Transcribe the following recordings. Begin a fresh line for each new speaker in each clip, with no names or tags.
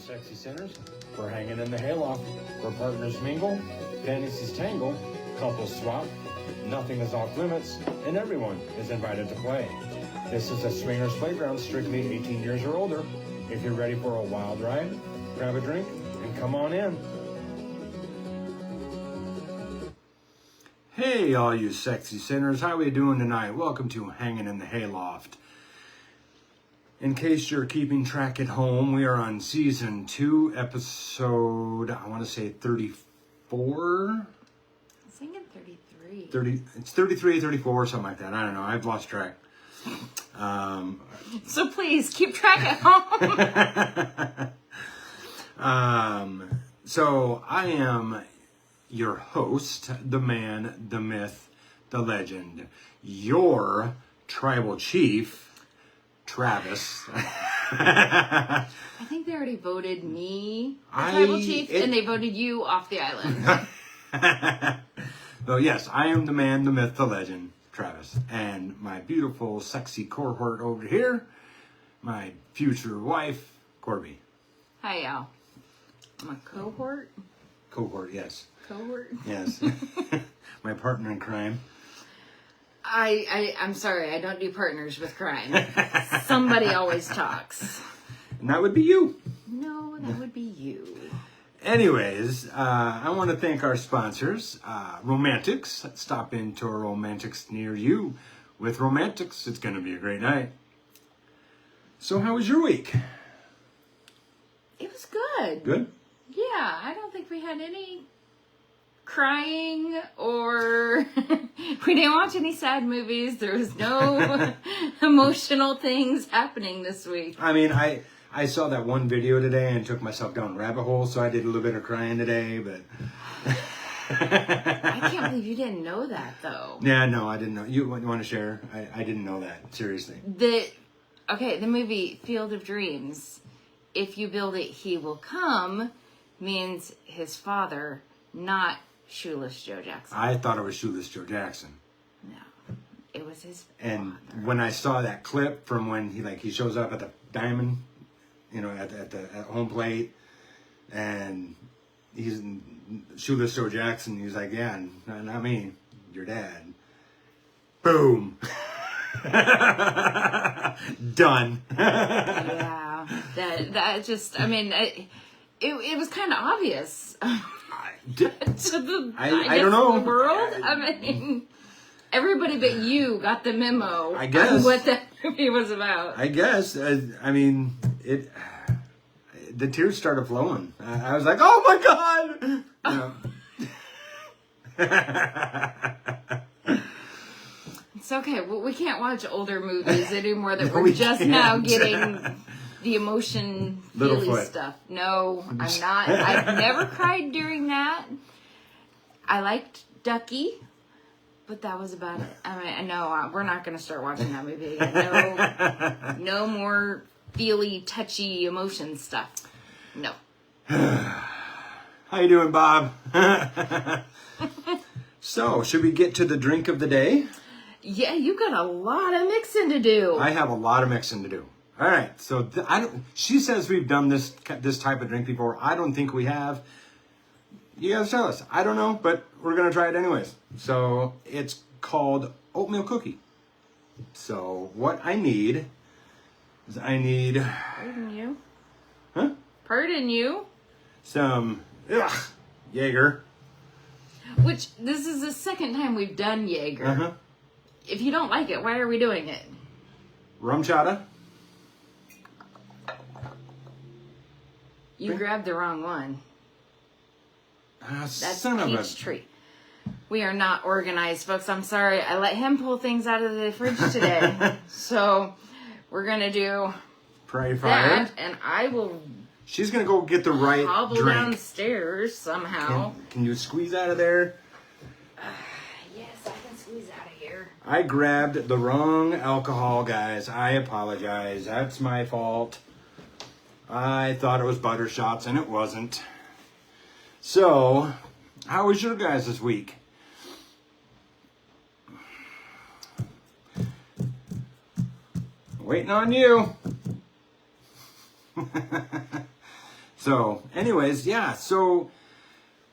sexy sinners. We're hanging in the hayloft where partners mingle, fantasies tangle, couples swap, nothing is off limits, and everyone is invited to play. This is a swingers playground, strictly 18 years or older. If you're ready for a wild ride, grab a drink and come on in. Hey, all you sexy sinners, how are we doing tonight? Welcome to Hangin' in the Hayloft. In case you're keeping track at home, we are on season 2, episode, I want to say 34?
I was thinking 33.
It's 33, 34, something like that. I don't know. I've lost track.
So please, keep track at home.
So I am your host, the man, the myth, the legend, your tribal chief, Travis.
I think they already voted me the tribal chief, and they voted you off the island.
So yes, I am the man, the myth, the legend, Travis. And my beautiful, sexy cohort over here, my future wife, Corby.
Hi, y'all. I'm a cohort?
Cohort, yes.
Cohort?
Yes. My partner in crime.
I'm sorry, I don't do partners with crime. Somebody always talks.
And that would be you.
No, that would be you.
Anyways, I want to thank our sponsors, Romantics. Stop into a Romantics near you. With Romantics, it's going to be a great night. So how was your week?
It was good.
Good?
Yeah, I don't think we had any crying or we didn't watch any sad movies. There was no emotional things happening this week.
I mean, I saw that one video today and took myself down a rabbit hole, so I did a little bit of crying today, but...
I can't believe you didn't know that, though.
Yeah, no, I didn't know. You want to share? I didn't know that, seriously.
The movie Field of Dreams, if you build it, he will come, means his father, not Shoeless Joe Jackson.
I thought it was Shoeless Joe Jackson.
No, it was his
And
father.
when I saw that clip from when he shows up at the diamond, at home plate, and he's Shoeless Joe Jackson, he's like, yeah, not me, your dad. Boom. Done.
Yeah, that just, I mean, it was kind of obvious. To the
I don't know.
The world. I mean, everybody but you got the memo.
I guess
on what that movie was about.
I guess. I mean, the tears started flowing. I was like, oh my God.
It's okay. Well, we can't watch older movies anymore that
No,
we're
we
just
can't.
now getting the emotion feely
Littlefoot.
stuff. No, I'm not. I've never cried during that. I liked Ducky, but that was about it. I mean, no, we're not going to start watching that movie again. No more feely, touchy emotion stuff. No.
How you doing, Bob? So, should we get to the drink of the day?
Yeah, you got a lot of mixing to do.
I have a lot of mixing to do. All right, so she says we've done this type of drink before. I don't think we have. You guys tell us. I don't know, but we're going to try it anyways. So it's called oatmeal cookie. So what I need is
Pardon you?
Huh?
Pardon you?
Some Jaeger.
Which, this is the second time we've done Jaeger.
Uh-huh.
If you don't like it, why are we doing it?
Rum chata.
You grabbed the wrong one. That's
Son of a...
peach tree. We are not organized, folks. I'm sorry. I let him pull things out of the fridge today. So, we're going to do
Pray fire.
that, and I will
She's going to go get the right
hobble
drink.
downstairs somehow.
Can you squeeze out of there?
Yes, I can squeeze out of here.
I grabbed the wrong alcohol, guys. I apologize. That's my fault. I thought it was butter shots, and it wasn't. So, how was your guys this week? Waiting on you.
So, anyways, yeah. So,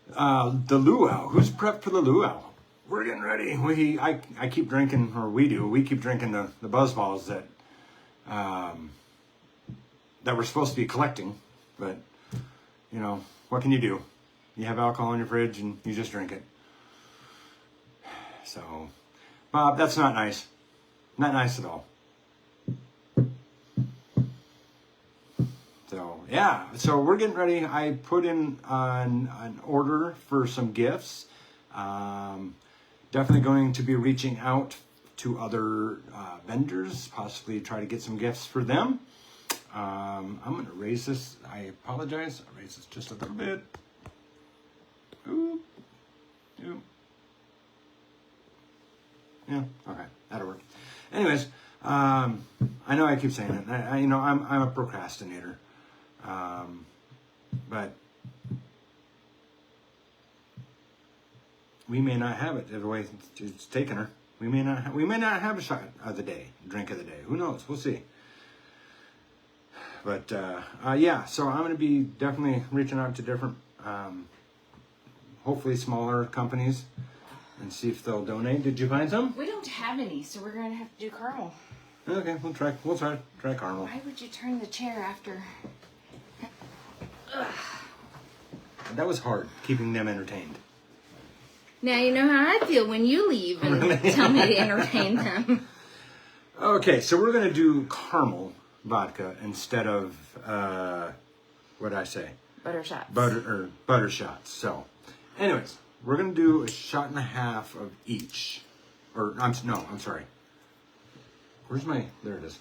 the luau. Who's prepped for the luau? We're getting ready. I keep drinking, or we do. We keep drinking the buzz balls that we're supposed to be collecting. But you know, what can you do? You have alcohol in your fridge and you just drink it. So, Bob, that's not nice. Not nice at all. So, yeah. So we're getting ready. I put in an order for some gifts. Definitely going to be reaching out to other vendors, possibly try to get some gifts for them. I'm going to raise this. I apologize. I'll raise this just a little bit. Ooh. Ooh. Yeah, okay. That'll work. Anyways, I know I keep saying it. I'm a procrastinator. But we may not have it the way it's taken her. We may not have a shot of the day, drink of the day. Who knows? We'll see. But yeah, so I'm going to be definitely reaching out to different, hopefully smaller companies, and see if they'll donate. Did you find some?
We don't have any, so we're going to have to do caramel.
Okay, we'll try caramel.
Why would you turn the chair after? Ugh.
That was hard, keeping them entertained.
Now you know how I feel when you leave and tell me to entertain them.
Okay, so we're going to do caramel vodka instead of, what did I say?
Butter shots.
Butter shots. So, anyways, we're going to do a shot and a half of each. I'm sorry. Where's there it is.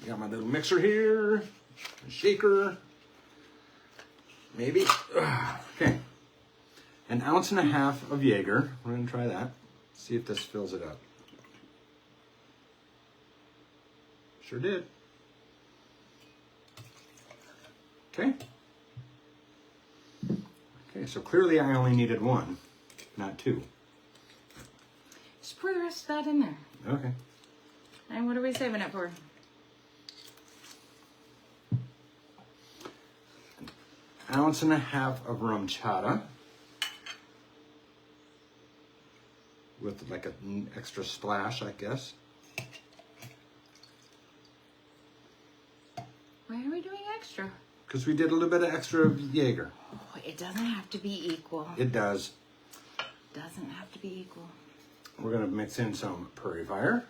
Got my little mixer here, a shaker, maybe. Okay. 1.5 ounces of Jaeger. We're going to try that. See if this fills it up. Sure did. Okay. Okay, so clearly I only needed 1, not 2.
Just pour the rest of that in there.
Okay.
And what are we saving it for?
1.5 ounces of rum chata. With like an extra splash, I guess.
Why are we doing extra?
Because we did a little bit of extra Jaeger.
Oh, it doesn't have to be equal.
It does.
Doesn't have to be equal.
We're going to mix in some Prairie Fire.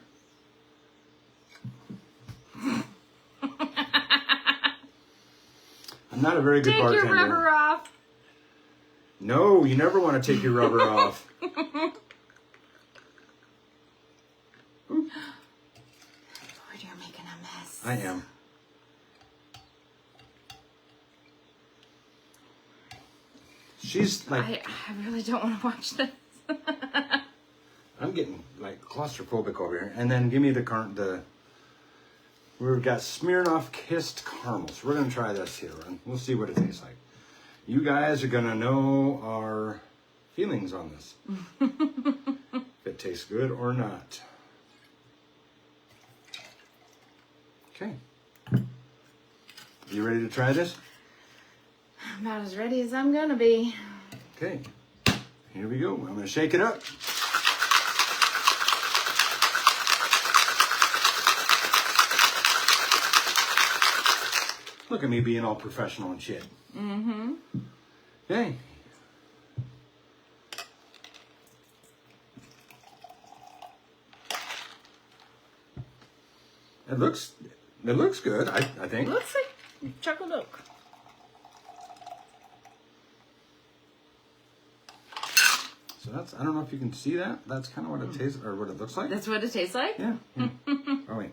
I'm not a very good bartender.
Take your rubber off.
No, you never want to take your rubber off.
Lord, you're making a mess.
I am. She's like...
I really don't want to watch this.
I'm getting like claustrophobic over here. And then give me we've got Smirnoff Kissed Caramels. We're going to try this here, and we'll see what it tastes like. You guys are going to know our feelings on this. If it tastes good or not. Okay. You ready to try this?
I'm about as ready as I'm going to be.
Okay. Here we go. I'm going to shake it up. Look at me being all professional and shit.
Mm-hmm.
Okay. It looks good, I think.
It looks like chocolate oak.
So that's, I don't know if you can see that. That's kind of what it tastes, or what it looks like.
That's what it tastes like?
Yeah. Yeah. Oh, wait.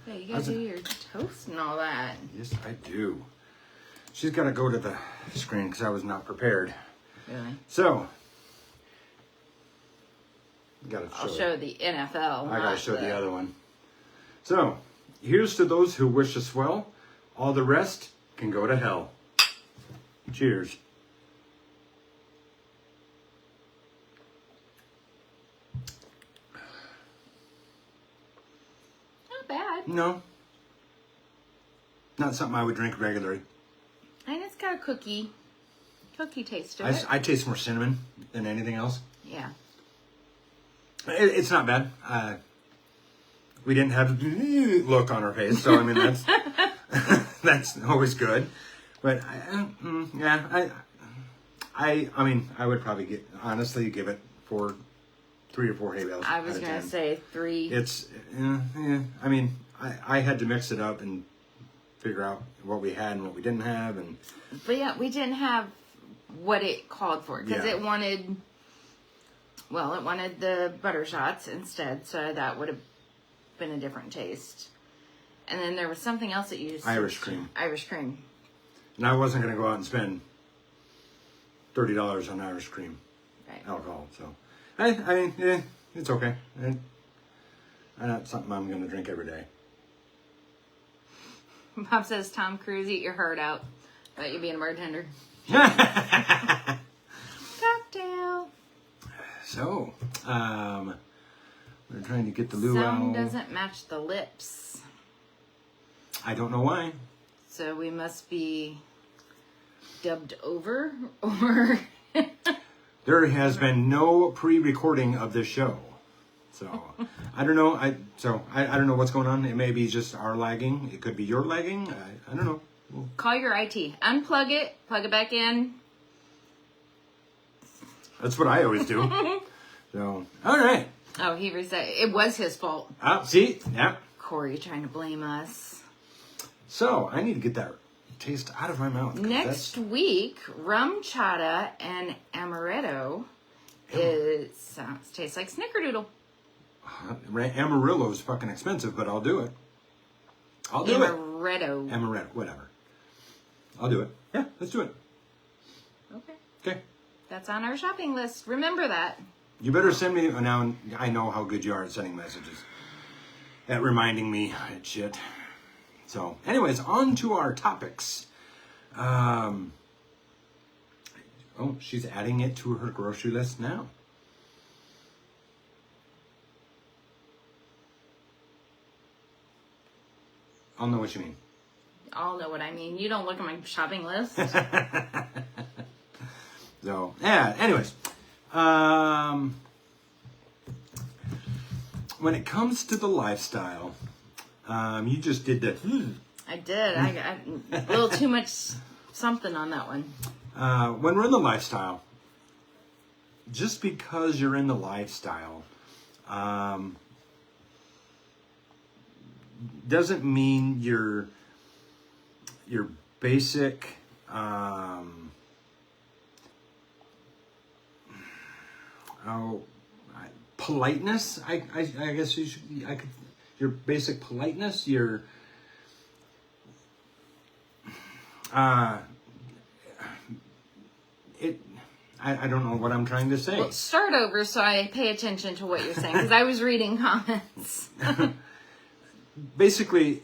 Yeah, you gotta do your toast and all that.
Yes, I do. She's got to go to the screen because I was not prepared.
Really?
So,
I'll show the NFL.
I got to show the other one. So, here's to those who wish us well. All the rest can go to hell. Cheers.
Not bad.
No. Not something I would drink regularly.
And it's got a cookie taste to it.
I taste more cinnamon than anything else.
Yeah.
It's not bad. We didn't have look on our face, so I mean that's that's always good. But I mean I would probably honestly give it 3 or 4 hay bales.
I was gonna say 3.
It's I mean I had to mix it up and figure out what we had and what we didn't have,
but yeah, we didn't have what it called for because it wanted the butter shots instead, so that would have been a different taste. And then there was something else that you used.
Irish cream. And I wasn't going to go out and spend $30 on Irish cream alcohol. So I mean, it's okay. Not something I'm going to drink every day.
Bob says, Tom Cruise, eat your heart out about you being a bartender. Cocktail.
So, we're trying to get the luau.
Some doesn't match the lips.
I don't know why.
So we must be dubbed over, or...
There has been no pre-recording of this show. So, I don't know. I don't know what's going on. It may be just our lagging. It could be your lagging. I don't know.
Call your IT. Unplug it. Plug it back in.
That's what I always do. So, all right.
Oh, he reset. It was his fault.
See? Yeah.
Corey trying to blame us.
So, I need to get that taste out of my mouth.
Next week, rum chata and amaretto tastes like snickerdoodle.
Amarillo is fucking expensive, but I'll do it. I'll do it. Amaretto, whatever. I'll do it. Yeah, let's do it. Okay.
That's on our shopping list. Remember that.
You better send me... Now, I know how good you are at sending messages. At reminding me and shit. So, anyways, on to our topics. Oh, she's adding it to her grocery list now. I'll know what you mean.
I'll know what I mean. You don't look at my shopping list.
So, yeah, anyways. When it comes to the lifestyle, you just did the...
I did. I got a little too much something on that one.
When we're in the lifestyle, just because you're in the lifestyle, doesn't mean your basic politeness. I guess your basic politeness, your I don't know what I'm trying to say.
Well, start over so I pay attention to what you're saying, because I was reading comments.
Basically,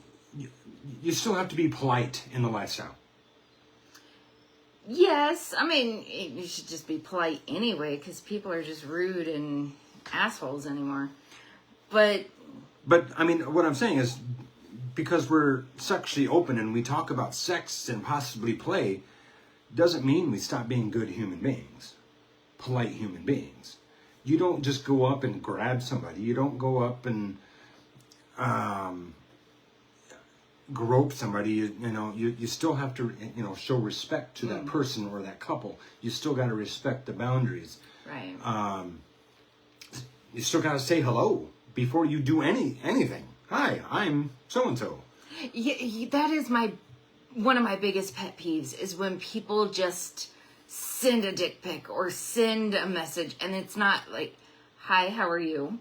you still have to be polite in the lifestyle.
Yes, I mean, you should just be polite anyway, because people are just rude and assholes anymore. But
I mean, what I'm saying is, because we're sexually open and we talk about sex and possibly play, doesn't mean we stop being good human beings, polite human beings. You don't just go up and grab somebody. You don't go up and grope somebody. You still have to, show respect to that person or that couple. You still got to respect the boundaries.
right.
You still got to say hello before you do anything. Hi, I'm so-and-so.
Yeah, that is one of my biggest pet peeves is when people just send a dick pic or send a message and it's not like, hi, how are you?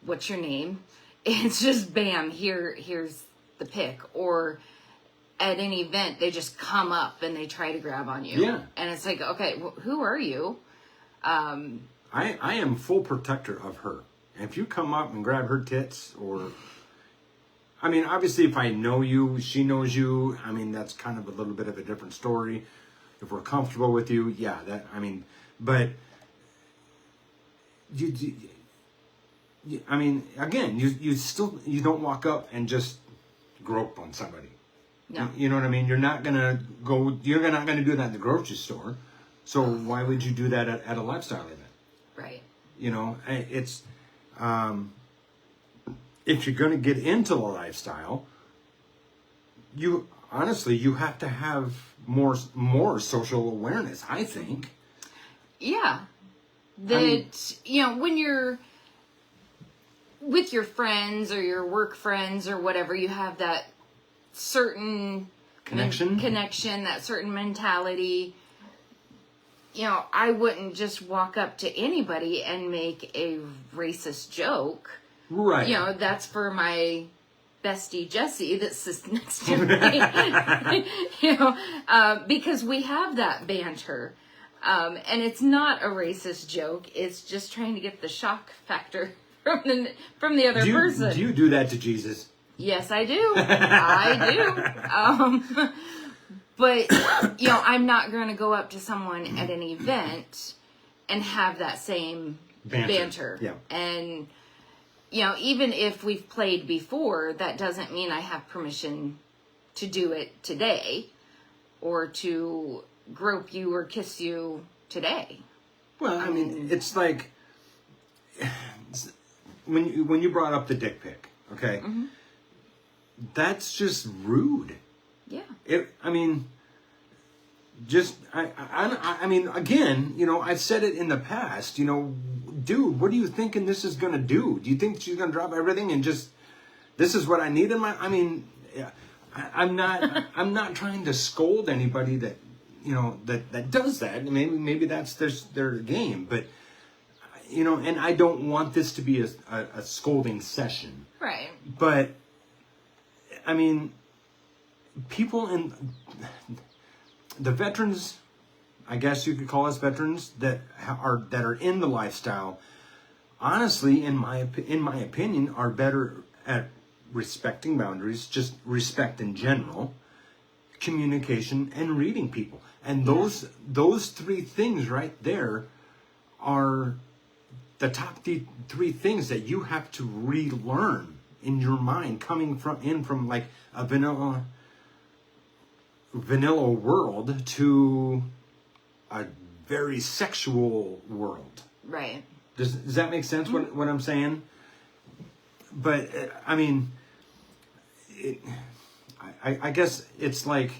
What's your name? It's just bam, here's the pic. Or at an event, they just come up and they try to grab on you.
Yeah.
And it's like, okay, who are you?
I am full protector of her. If you come up and grab her tits or... I mean, obviously, if I know you, she knows you. I mean, that's kind of a little bit of a different story. If we're comfortable with you, yeah, but again, you don't walk up and just grope on somebody.
No.
You know what I mean? You're not gonna do that in the grocery store. So why would you do that at a lifestyle event?
Right.
You know, it's if you're going to get into the lifestyle, you have to have more social awareness, I think.
Yeah. When you're with your friends or your work friends or whatever, you have that certain connection, that certain mentality. You know, I wouldn't just walk up to anybody and make a racist joke.
Right.
You know, that's for my bestie Jessie that sits next to me. Because we have that banter. And it's not a racist joke. It's just trying to get the shock factor from the other person.
Do you do that to Jesus?
Yes, I do. I do. But, I'm not going to go up to someone at an event and have that same banter.
Yeah.
And, even if we've played before, that doesn't mean I have permission to do it today or to grope you or kiss you today.
Well, I mean, it's like when you brought up the dick pic, okay? Mm-hmm. That's just rude.
Yeah.
I mean, again, I've said it in the past, dude, what are you thinking this is going to do? Do you think she's going to drop everything and just, this is what I need in my, yeah, I'm not trying to scold anybody that, that does that. Maybe that's their game, but, and I don't want this to be a scolding session.
Right.
But, people in the veterans, I guess you could call us veterans that are in the lifestyle, honestly, in my opinion, are better at respecting boundaries, just respect in general, communication, and reading people. And those three things right there are the top three things that you have to relearn in your mind, coming from like a vanilla world to a very sexual world.
Right.
Does that make sense? Mm-hmm. What I'm saying? But I guess it's like,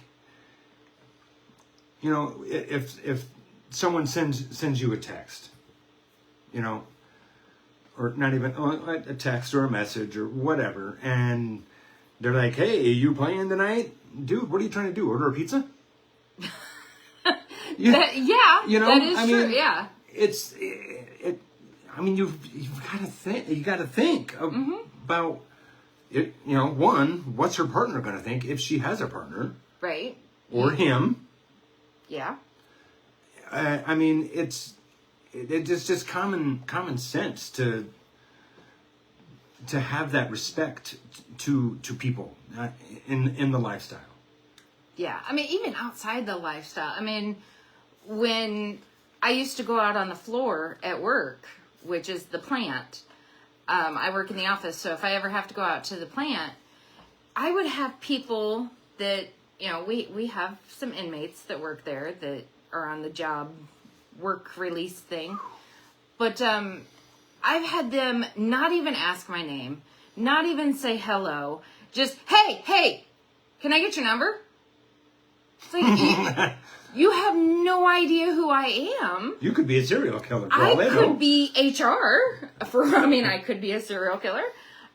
if someone sends you a text, or not even a text or a message or whatever, and they're like, "Hey, you playing tonight, dude? What are you trying to do? Order a pizza?"
That is true. Yeah,
you've got to think. You got to think about it. One, what's her partner going to think if she has a partner,
right?
Or him.
Yeah.
It's just common sense to have that respect to people in the lifestyle.
Yeah, even outside the lifestyle. When I used to go out on the floor at work, which is the plant, I work in the office, so if I ever have to go out to the plant, I would have people that, we have some inmates that work there that are on the job work release thing. But I've had them not even ask my name, not even say hello, just, hey, can I get your number? It's like, you have no idea who I am.
You could be a serial killer.
I could be HR. I could be a serial killer.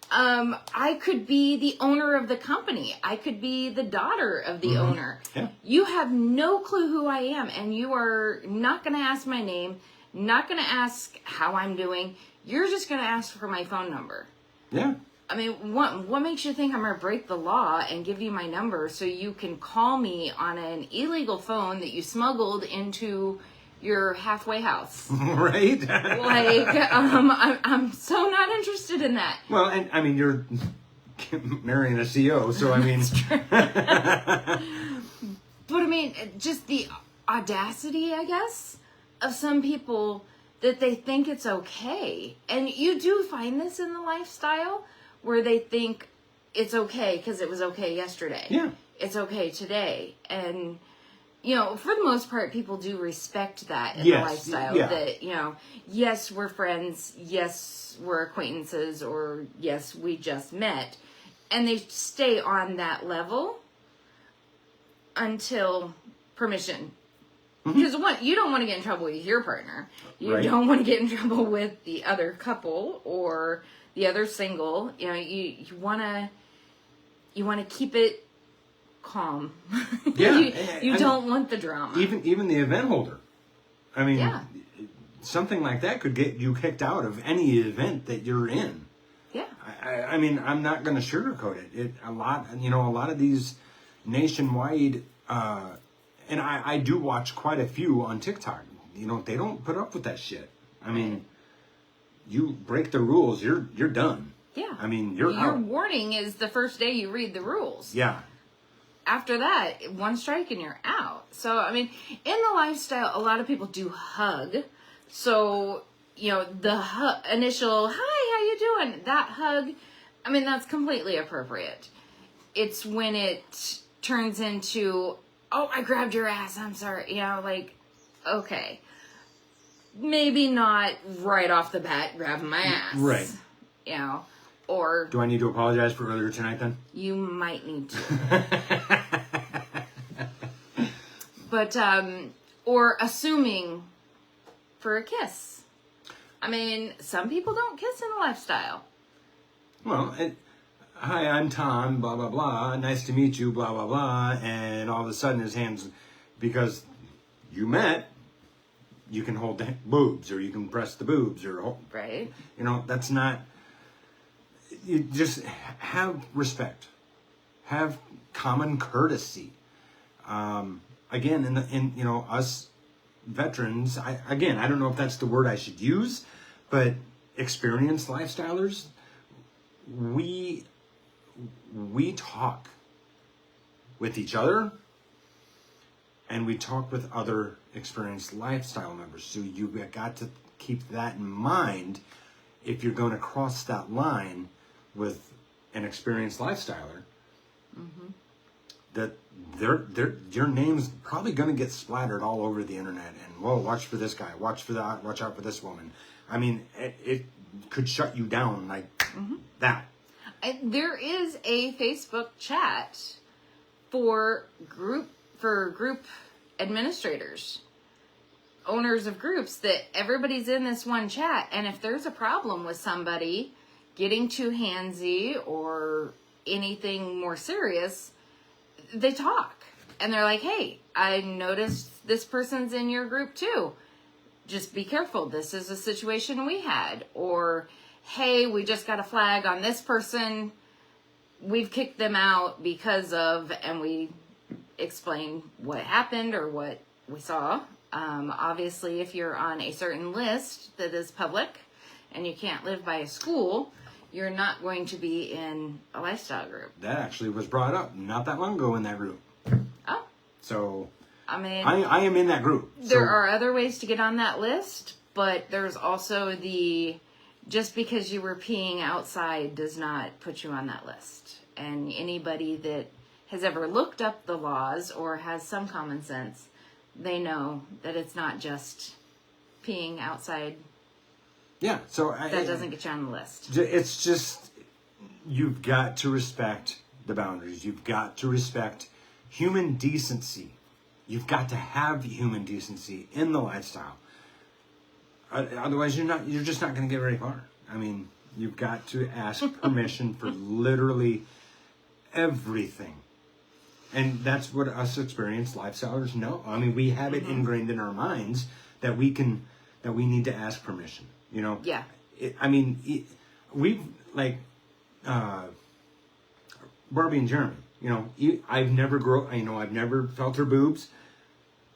I could be the owner of the company. I could be the daughter of the owner.
Yeah.
You have no clue who I am, and you are not going to ask my name, not going to ask how I'm doing. You're just going to ask for my phone number.
Yeah.
What makes you think I'm going to break the law and give you my number so you can call me on an illegal phone that you smuggled into your halfway house?
Right.
I'm so not interested in that.
Well, and you're marrying a CEO, so
But just the audacity, I guess, of some people that they think it's okay. And you do find this in the lifestyle where they think, it's okay because it was okay yesterday.
Yeah.
It's okay today. And, you know, for the most part, people do respect that in
Yes,
the lifestyle.
yeah.
That, you know, yes, we're friends. Yes, we're acquaintances. Or yes, we just met. And they stay on that level until permission. Because you don't want to get in trouble with your partner. You
Right.
don't want to get in trouble with the other couple or the other single. You know, you want to keep it calm.
Yeah.
you don't want the drama.
Even the event holder. I mean,
Yeah.
something like that could get you kicked out of any event that you're in.
Yeah.
I mean, I'm not going to sugarcoat it. A lot of these nationwide, and I do watch quite a few on TikTok. You know, they don't put up with that shit. I mean, you break the rules, you're done.
Yeah.
I mean, you're
Your
out.
warning is the first day you read the rules.
Yeah.
After that, one strike and you're out. So, I mean, in the lifestyle, a lot of people do hug. So, you know, the initial, hi, how you doing? That hug, I mean, that's completely appropriate. It's when it turns into, oh, I grabbed your ass, I'm sorry. You know, like, okay. Maybe not right off the bat grabbing my ass.
Right.
You know, or
Do I need to apologize for earlier tonight then?
you might need to. But, or assuming for a kiss. I mean, some people don't kiss in the lifestyle.
Well, hi, I'm Tom, blah, blah, blah. Nice to meet you, blah, blah, blah. And all of a sudden his hands, because you met, you can hold the boobs or you can press the boobs or,
Right.
you know, that's not, you just have respect. Have common courtesy. Again, in you know, us veterans, I don't know if that's the word I should use, but experienced lifestylers, we talk with each other and we talk with other experienced lifestyle members. So you've got to keep that in mind if you're going to cross that line with an experienced lifestyler. That your name's probably going to get splattered all over the internet. And whoa, watch for this guy, watch for that, watch out for this woman. I mean, it could shut you down like that.
There is a Facebook chat for group administrators, owners of groups, that everybody's in this one chat. And if there's a problem with somebody getting too handsy or anything more serious, they talk. And they're like, hey, I noticed this person's in your group too. Just be careful. This is a situation we had. Or, hey, we just got a flag on this person. We've kicked them out because of, and we explain what happened or what we saw. Obviously, if you're on a certain list that is public and you can't live by a school, you're not going to be in a lifestyle group.
That actually was brought up not that long ago in that group.
Oh.
So,
I mean,
I am in that group.
There are other ways to get on that list, but there's also just because you were peeing outside does not put you on that list. And anybody that has ever looked up the laws or has some common sense, they know that it's not just peeing outside.
Yeah, so
that doesn't get you on the list.
It's just, you've got to respect the boundaries. You've got to respect human decency. You've got to have human decency in the lifestyle. Otherwise, you're just not going to get very far. I mean, you've got to ask permission for literally everything. And that's what us experienced lifestylers know. I mean, we have it ingrained in our minds that we need to ask permission. You know?
Yeah.
We've, like, Barbie and Jeremy, you know, I've never felt her boobs,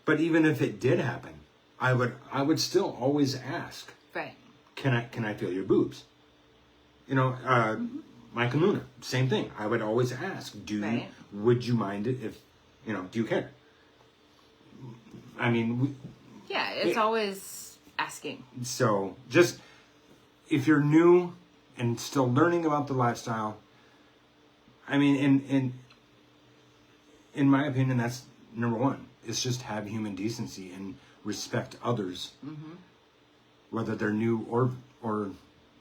but even if it did happen, I would still always ask,
right?
Can I feel your boobs? You know, Mike and Luna, same thing. I would always ask, would you mind it if, you know, do you care? I mean,
it's always asking.
So just, if you're new and still learning about the lifestyle, I mean, in my opinion, that's number one. It's just have human decency and respect others, whether they're new or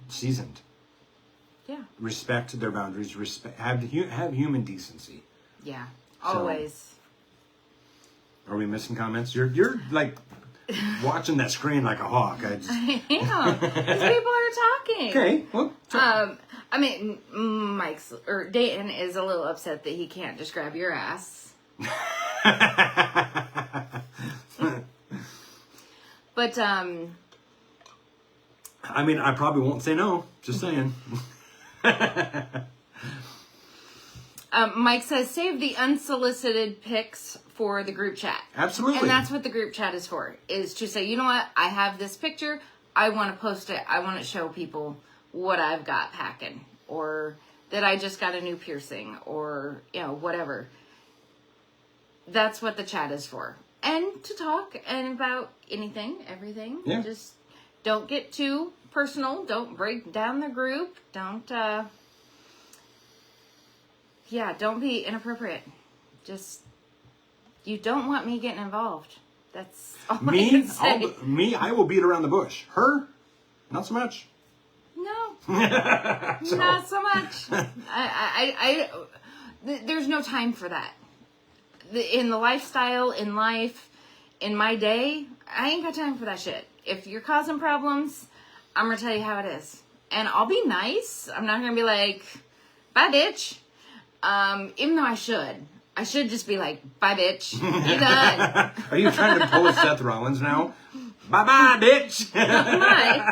seasoned.
Yeah.
Respect their boundaries. Have human decency.
Yeah. Always.
Are we missing comments? You're like watching that screen like a hawk.
I am. These people are talking.
Okay. Well.
I mean, Dayton is a little upset that he can't just grab your ass. But
I mean, I probably won't say no. Just saying.
Mike says, save the unsolicited pics for the group chat.
Absolutely.
And that's what the group chat is for, is to say, you know what, I have this picture, I want to post it, I want to show people what I've got packing, or that I just got a new piercing, or, you know, whatever. That's what the chat is for. And to talk and about anything, everything.
Yeah.
Just don't get too personal. Don't break down the group. Don't be inappropriate. Just, you don't want me getting involved. That's all I can say.
I will beat around the bush. Her, not so much.
No, not so much. There's no time for that. In the lifestyle, in life, in my day, I ain't got time for that shit. If you're causing problems, I'm gonna tell you how it is. And I'll be nice. I'm not gonna be like, bye, bitch. Even though I should just be like, bye, bitch. You done.
Are you trying to pull a Seth Rollins now? Bye-bye, bitch.
I might.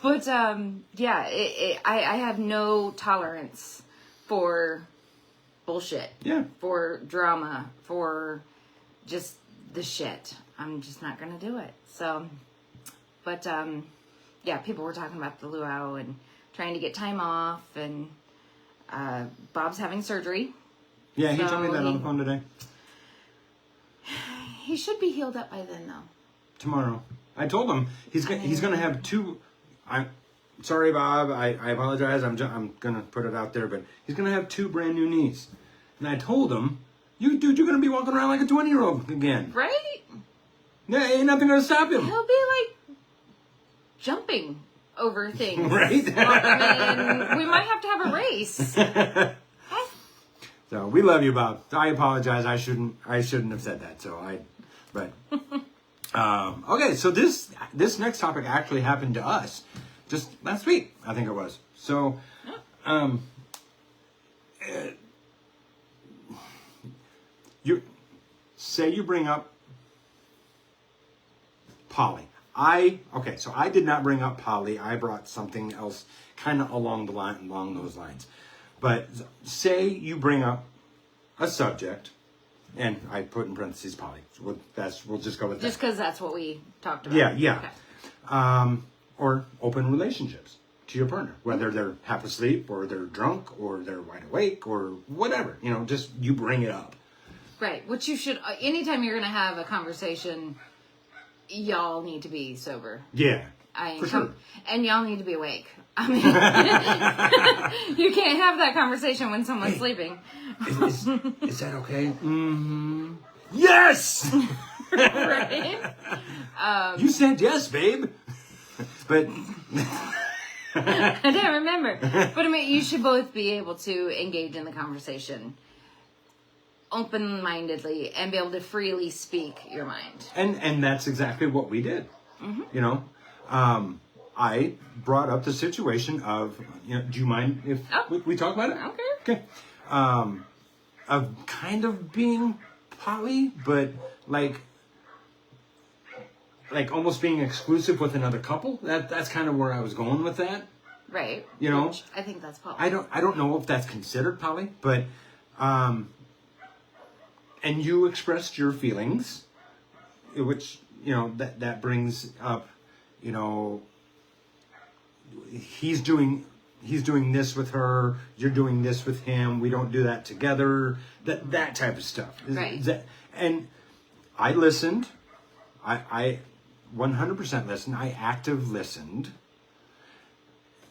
But, I have no tolerance for bullshit.
Yeah.
For drama. For just the shit. I'm just not going to do it. So, but, people were talking about the luau and trying to get time off, and Bob's having surgery.
Yeah, he told me that on the phone today.
He should be healed up by then, though.
Tomorrow. I told him he's going to have two. I'm sorry, Bob. I apologize. I'm going to put it out there, but he's going to have two brand new knees. And I told him, you're going to be walking around like a 20-year-old again.
Right?
Yeah, ain't nothing going to stop him.
He'll be like jumping over things.
Right?
I mean, we might have to have a race.
So we love you, Bob. I apologize. I shouldn't have said that. Okay. So this next topic actually happened to us just last week. I think it was. So, you bring up poly. So I did not bring up poly. I brought something else kind of along those lines. But say you bring up a subject, and I put in parentheses poly. So we'll just go with that.
Just because that's what we talked about.
Yeah. Okay. Or open relationships to your partner, whether they're half asleep or they're drunk or they're wide awake or whatever. Just you bring it up.
Right. Which you should. Anytime you're going to have a conversation, y'all need to be sober.
Yeah. For sure.
And y'all need to be awake. I mean, you can't have that conversation when someone's sleeping.
Is that okay? Mm-hmm. Yes!
Right?
You said yes, babe. But
I don't remember. But I mean, you should both be able to engage in the conversation open-mindedly and be able to freely speak your mind.
And that's exactly what we did. Mm-hmm. I brought up the situation of, do you mind if we talk about it? Okay. Of kind of being poly, but like almost being exclusive with another couple. That's kind of where I was going with that.
Right. Which I think that's poly.
I don't know if that's considered poly, but and you expressed your feelings, which that brings up, he's doing this with her, you're doing this with him, we don't do that together, that type of stuff.
Right.
And I listened. I 100% listened. I active listened.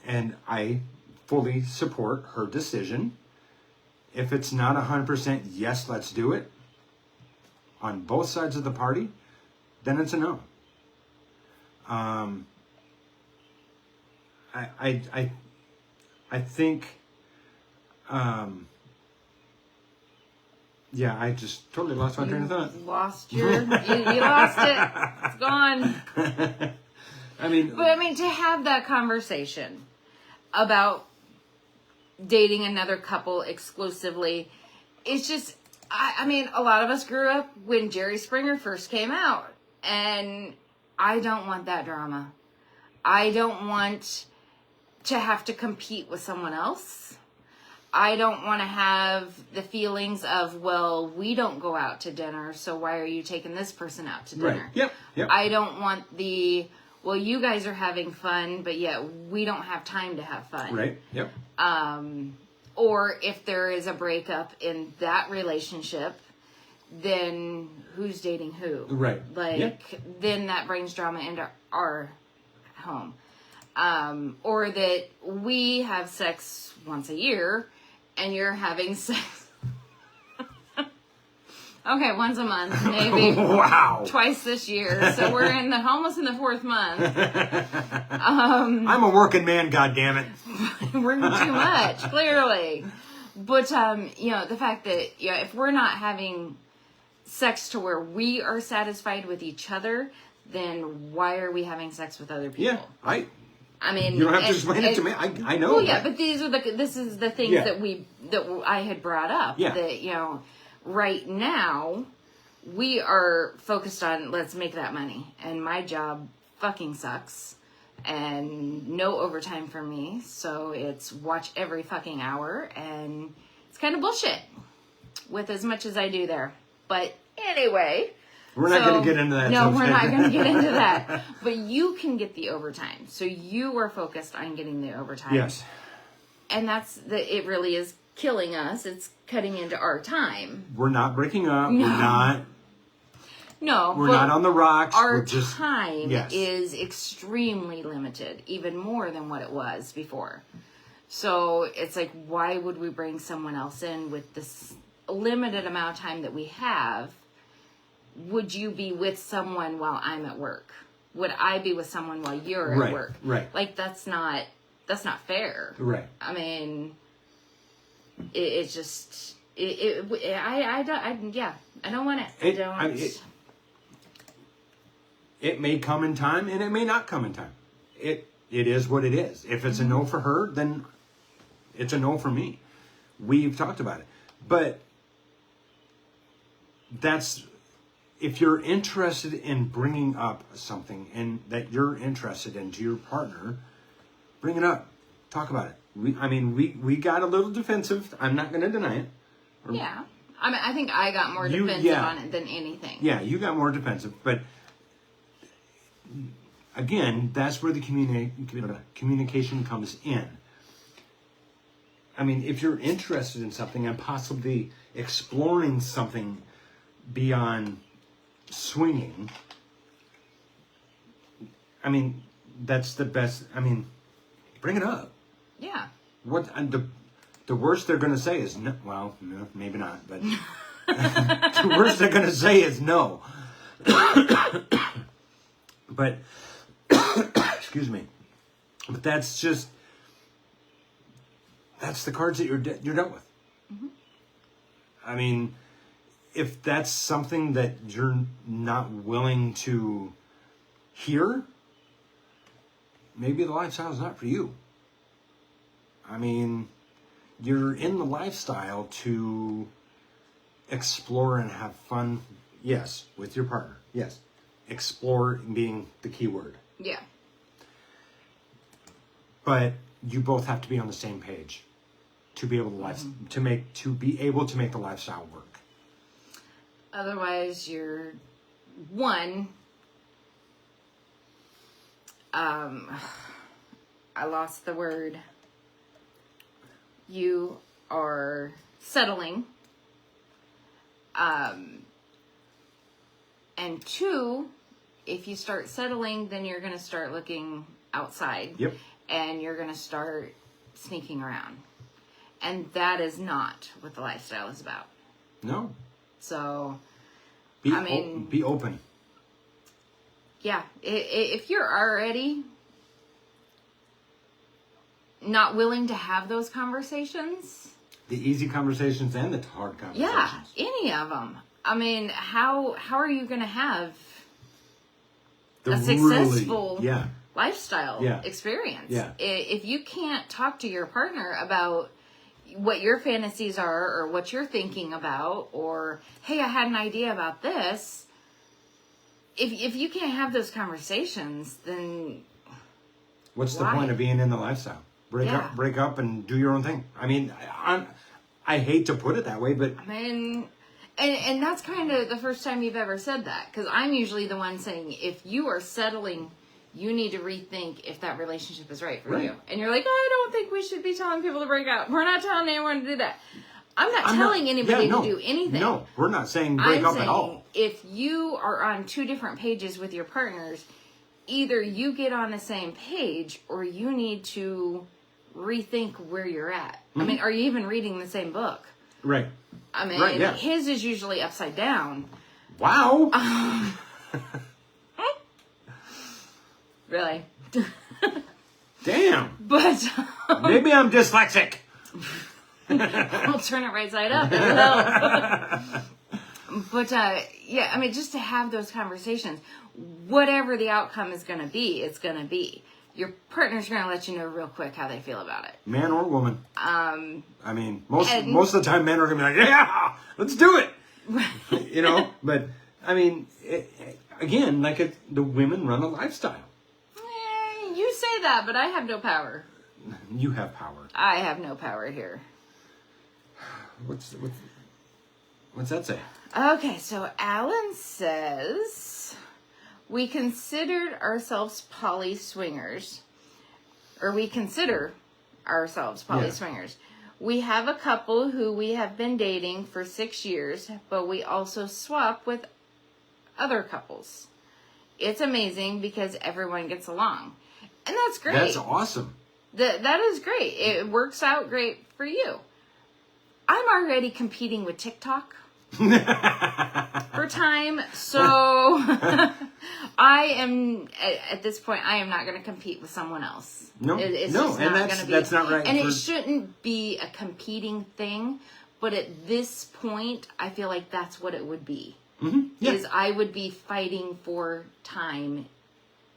And I fully support her decision. If it's not 100% yes, let's do it on both sides of the party, then it's a no. I think, yeah, I just totally lost my train of thought.
You lost it. It's gone. But to have that conversation about dating another couple exclusively, it's just, a lot of us grew up when Jerry Springer first came out, and I don't want that drama. I don't want to have to compete with someone else. I don't want to have the feelings of, well, we don't go out to dinner, so why are you taking this person out to dinner?
Right. Yep.
I don't want well, you guys are having fun, but yet we don't have time to have fun.
Right. Yep.
Or if there is a breakup in that relationship, then who's dating who?
Right.
Then that brings drama into our home. Or that we have sex once a year and you're having sex. Okay, once a month, maybe.
Wow.
Twice this year. So we're almost in the 4th month.
I'm a working man, goddammit.
We're too much, clearly. But, the fact that, if we're not having sex to where we are satisfied with each other, then why are we having sex with other people?
Yeah,
you
don't have to explain it to me. I know.
Well, yeah, but this is the things that I had brought up.
Yeah.
That, right now, we are focused on, let's make that money. And my job fucking sucks. And no overtime for me. So it's watch every fucking hour. And it's kind of bullshit with as much as I do there. But anyway.
We're not going to get into that.
No, we're not going to get into that. But you can get the overtime. So you are focused on getting the overtime.
Yes.
And it really is killing us. It's cutting into our time.
We're not breaking up.
No.
We're not.
No.
We're not on the rocks.
Our time
yes.
is extremely limited, even more than what it was before. So it's like, why would we bring someone else in with this limited amount of time that we have? Would you be with someone while I'm at work? Would I be with someone while you're at work?
Right.
Like, that's not fair.
Right.
It's just, I don't want it.
It may come in time and it may not come in time. It is what it is. If it's a no for her, then it's a no for me. We've talked about it. But if you're interested in bringing up something and that you're interested in to your partner, bring it up. Talk about it. We got a little defensive. I'm not going to deny it.
Yeah. I think I got more defensive on it than anything. Yeah,
you got more defensive. But again, that's where the communication comes in. If you're interested in something and possibly exploring something beyond swinging, that's the best. Bring it up.
Yeah.
What the worst they're going to say is no. Well, no, maybe not, but the worst they're going to say is no. But excuse me. But that's the cards that you're dealt with.
Mm-hmm.
If that's something that you're not willing to hear, maybe the lifestyle is not for you. You're in the lifestyle to explore and have fun, yes, with your partner. Yes. Explore being the key word.
Yeah.
But you both have to be on the same page to be able to make the lifestyle work.
Otherwise, you're I lost the word. You are settling. And 2, if you start settling, then you're going to start looking outside.
Yep.
And you're going to start sneaking around. And that is not what the lifestyle is about.
No.
So,
be open.
Yeah. If you're already not willing to have those conversations.
The easy conversations and the hard conversations.
Yeah, any of them. I mean, how are you going to have a successful lifestyle experience?
Yeah.
If you can't talk to your partner about what your fantasies are or what you're thinking about, or, hey, I had an idea about this. If you can't have those conversations, then
what's the point of being in the lifestyle? Break up and do your own thing. I mean, I hate to put it that way, but...
I mean, and that's kind of the first time you've ever said that. Because I'm usually the one saying, if you are settling, you need to rethink if that relationship is right for you. And you're like, oh, I don't think we should be telling people to break up. We're not telling anyone to do that. I'm not telling anybody to do anything.
No, we're not saying break up at all.
If you are on two different pages with your partners, either you get on the same page or you need to rethink where you're at. I mean, are you even reading the same book?
Right.
I mean, his is usually upside down.
Wow.
Really?
Damn.
But
maybe I'm dyslexic.
We'll turn it right side up. It'll help. But yeah, I mean, just to have those conversations, whatever the outcome is going to be, it's going to be. Your partner's going to let you know real quick how they feel about it. Man or woman. I
mean, most of the time, men are going to be like, yeah, let's do it. You know, but I mean, again, like the women run a lifestyle.
You say that, but I have no power.
You have power.
I have no power here.
What's that say?
Okay, so Alan says, we considered ourselves poly swingers, or we consider ourselves poly swingers. We have a couple who we have been dating for 6 years, but we also swap with other couples. It's amazing because everyone gets along. And that's great.
That's awesome.
That is great. It works out great for you. I'm already competing with TikTok for time, so I am at this point. I am not going to compete with someone else. It's just
and
not
that's not right.
And it shouldn't be a competing thing. But at this point, I feel like that's what it would be.
Mm-hmm. Yeah.
Is I would be fighting for time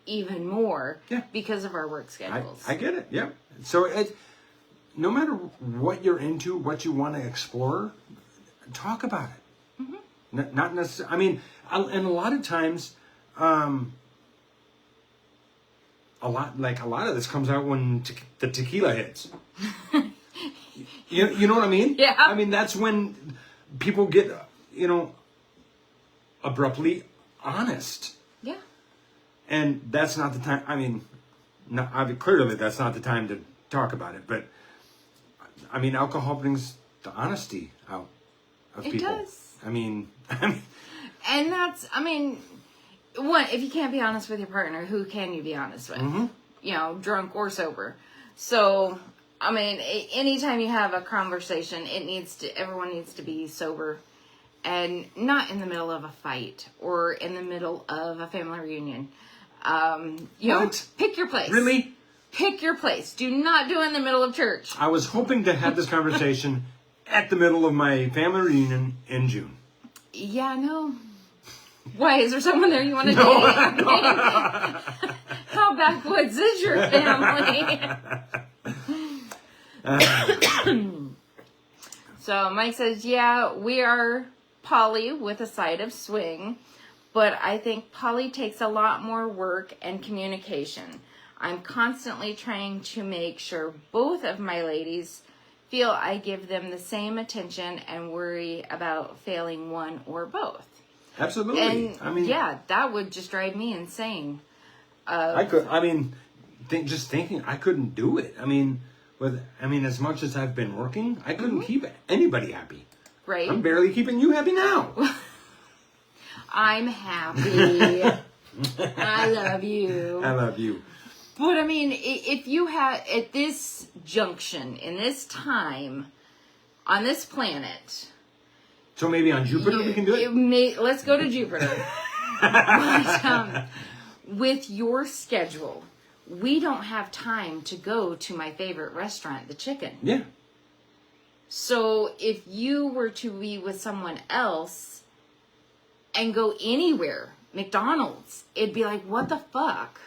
even more because of our work schedules.
I get it. Yeah. So no matter what you're into, what you want to explore, talk about it. Mm-hmm. Not necessarily. I mean, and a lot of times, a lot of this comes out when the tequila hits. you know what I mean?
Yeah.
I mean, that's when people get, abruptly honest.
Yeah.
And that's not the time. I mean, clearly that's not the time to talk about it. But I mean, alcohol brings the honesty out of people. It does. I mean,
and that's. I mean, if you can't be honest with your partner, who can you be honest with? Mm-hmm. Drunk or sober. So, I mean, anytime you have a conversation, everyone needs to be sober. And not in the middle of a fight or in the middle of a family reunion. Pick your place.
Really?
Pick your place. Do not do it in the middle of church.
I was hoping to have this conversation at the middle of my family reunion in June.
Yeah, no. Why? Is there someone there you want to date? How backwoods is your family? So Mike says, yeah, we are poly with a side of swing, but I think poly takes a lot more work and communication. I'm constantly trying to make sure both of my ladies feel I give them the same attention and worry about failing one or both.
Absolutely.
And that would just drive me insane.
I couldn't do it. I mean, as much as I've been working, I couldn't keep anybody happy.
Right.
I'm barely keeping you happy now.
I'm happy. I love you.
I love you.
But I mean, if you have, at this junction, in this time, on this planet.
So maybe on Jupiter we can do it?
Let's go to Jupiter. But, with your schedule, we don't have time to go to my favorite restaurant, the Chicken.
Yeah.
So if you were to be with someone else and go anywhere, McDonald's, it'd be like, what the fuck?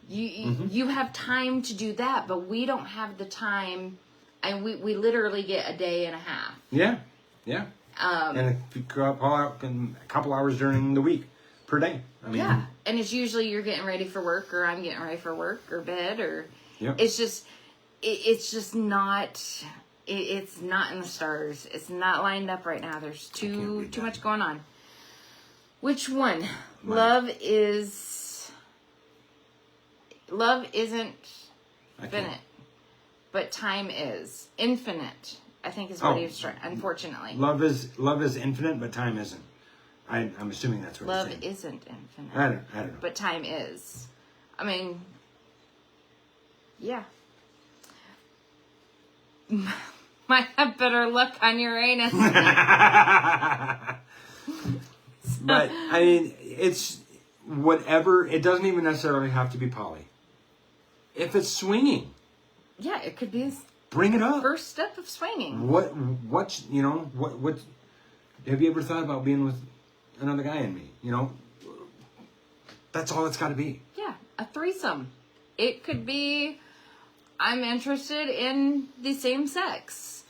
You have time to do that, but we don't have the time, and we literally get a day and a half.
Yeah, yeah. And if you go out in a couple hours during the week per day. I mean,
yeah, and it's usually you're getting ready for work, or I'm getting ready for work, or bed, or it's just not. It's not in the stars. It's not lined up right now. There's too much going on. Which one? Love isn't infinite, but time is infinite. I think is what he was trying. Unfortunately,
love is infinite, but time isn't. I'm assuming that's what
love
he's saying.
isn't infinite.
I don't know.
But time is. I mean, yeah. Might have better luck on Uranus.
But I mean, it's whatever. It doesn't even necessarily have to be poly. If it's swinging,
yeah, it could be.
Bring it up.
First step of swinging.
What have you ever thought about being with another guy and me? You know, that's all it's got to be.
Yeah, a threesome. It could be, I'm interested in the same sex.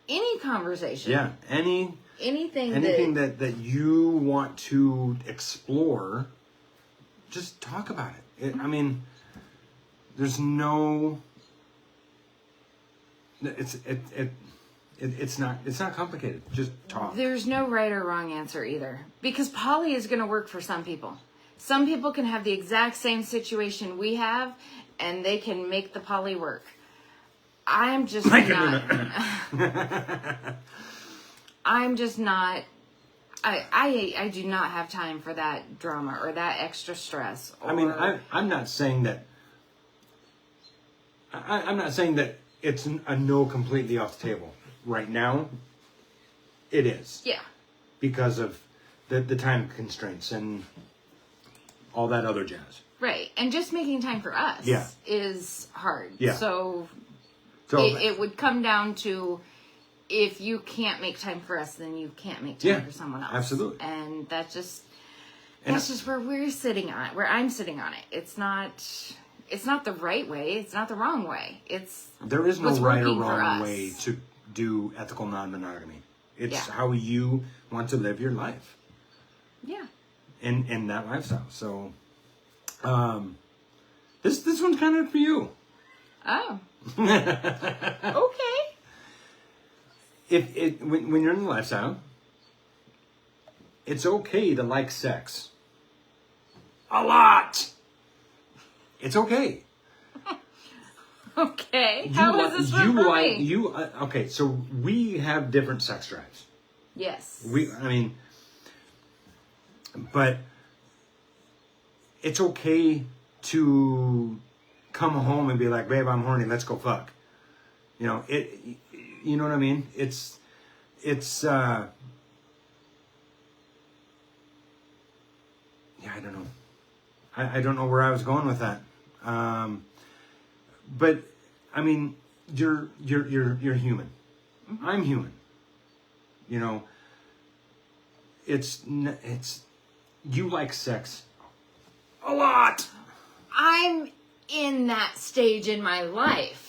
Any conversation.
Yeah, anything that you want to explore, just talk about it. I mean, there's no. It's not complicated. Just talk.
There's no right or wrong answer either, because poly is going to work for some people. Some people can have the exact same situation we have, and they can make the poly work. I'm just not. I'm just not. I do not have time for that drama or that extra stress. Or,
I mean, I'm not saying that. I'm not saying that it's a no completely off the table. Right now, it is.
Yeah.
Because of the time constraints and all that other jazz.
Right. And just making time for us is hard.
Yeah.
So it would come down to, if you can't make time for us, then you can't make time for someone else.
Absolutely.
And that's just where we're sitting on it, where I'm sitting on it. It's not the right way. It's not the wrong way.
There is no right or wrong
us.
way to do ethical non-monogamy. It's how you want to live your life.
Yeah.
In that lifestyle. So, this one's kind of for you.
Oh. Okay.
When you're in the lifestyle, it's okay to like sex. A lot. It's okay.
Okay. How does this work for me?
Okay, so we have different sex drives.
Yes.
But it's okay to come home and be like, babe, I'm horny, let's go fuck. You know, you know what I mean? It's yeah, I don't know. I don't know where I was going with that. But I mean, you're human. Mm-hmm. I'm human. You know, it's you like sex a lot.
I'm in that stage in my life.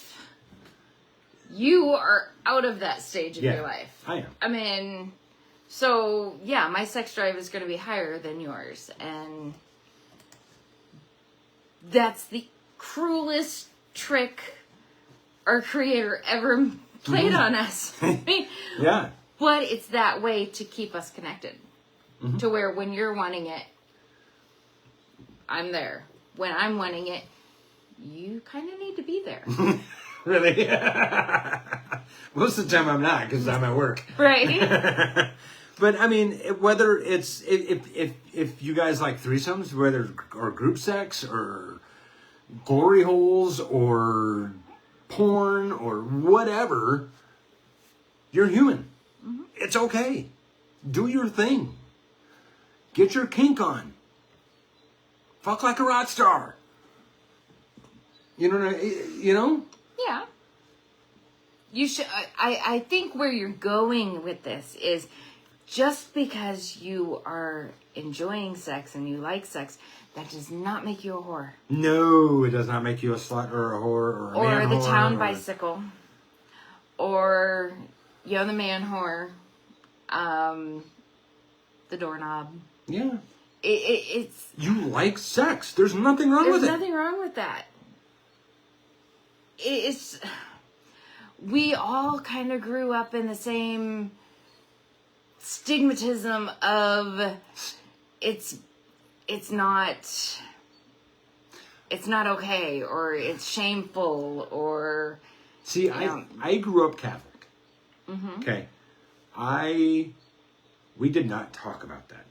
You are out of that stage in your life.
I am.
I mean, so yeah, my sex drive is going to be higher than yours, and that's the cruelest trick our creator ever played on us.
Yeah.
But it's that way to keep us connected. Mm-hmm. To where when you're wanting it, I'm there. When I'm wanting it, you kind of need to be there.
Really? Most of the time I'm not, because I'm at work.
Right.
But I mean, whether it's if you guys like threesomes, whether or group sex or glory holes or porn or whatever, you're human. Mm-hmm. It's okay. Do your thing. Get your kink on. Fuck like a rock star. You know?
Yeah. You should. I think where you're going with this is just because you are enjoying sex and you like sex, that does not make you a whore.
No, it does not make you a slut or a whore or a man
or the
whore
town
or...
bicycle, or the man whore, the doorknob.
Yeah.
It's
you like sex. There's nothing wrong with it.
There's nothing wrong with that. It's we all kind of grew up in the same stigmatism of it's not okay, or it's shameful, or
see, I grew up Catholic.
Mm-hmm.
Okay. We did not talk about that.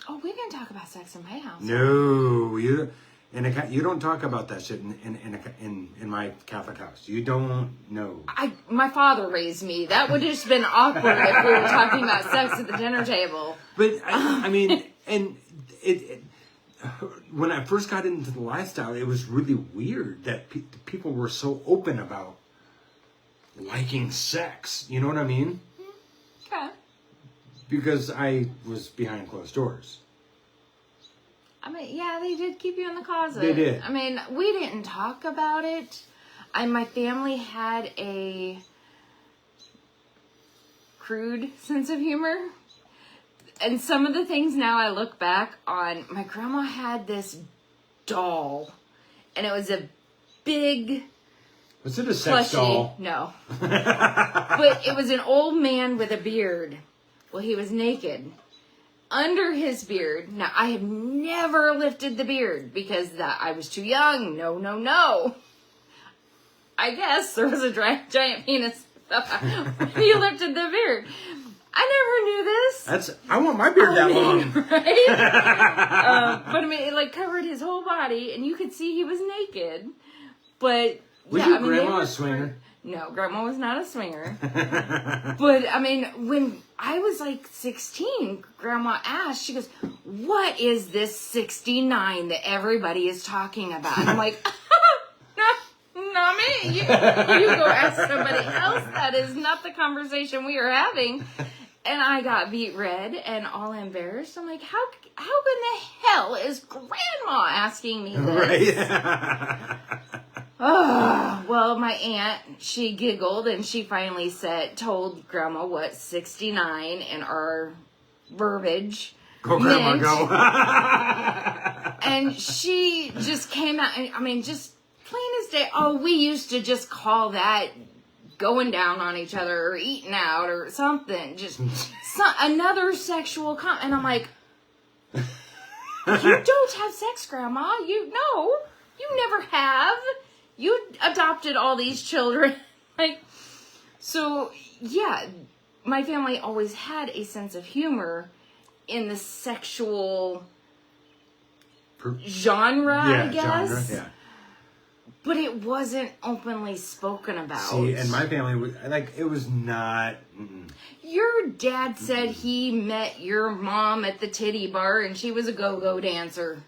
Oh, we didn't talk about sex in my house.
No, you don't talk about that shit in my Catholic house. You don't know.
My father raised me. That would have just been awkward if we were talking about sex at the dinner table.
But I mean, and it when I first got into the lifestyle, it was really weird that people were so open about liking sex. You know what I mean?
Okay.
Because I was behind closed doors.
I mean, yeah, they did keep you in the closet.
They did.
I mean, we didn't talk about it. My family had a crude sense of humor. And some of the things now I look back on, my grandma had this doll. And it was a big...
Was it a sex
plushie.
doll?
No. But it was an old man with a beard. Well, he was naked. Under his beard, now I have never lifted the beard because I was too young. No. I guess there was a giant penis when you lifted the beard. I never knew this.
I want my beard that long.
Right? But I mean, it covered his whole body, and you could see he was naked. But
was your grandma a swinger?
No, Grandma was not a swinger. But, I mean, when I was 16, Grandma asked, she goes, what is this 69 that everybody is talking about? And I'm like, not me. You go ask somebody else. That is not the conversation we are having. And I got beat red and all embarrassed. I'm like, how in the hell is Grandma asking me this? Right. Oh, well, my aunt, she giggled and she finally told Grandma what 69 in our verbiage meant. Grandma, go. And she just came out, and I mean, just plain as day. Oh, we used to just call that going down on each other or eating out or something. Just another sexual comment. And I'm like, you don't have sex, Grandma. You never have. You adopted all these children. So, yeah, my family always had a sense of humor in the sexual genre, I guess. Genre, yeah. But it wasn't openly spoken about.
See, and my family was it was not. Mm-mm.
Your dad said he met your mom at the titty bar and she was a go-go dancer.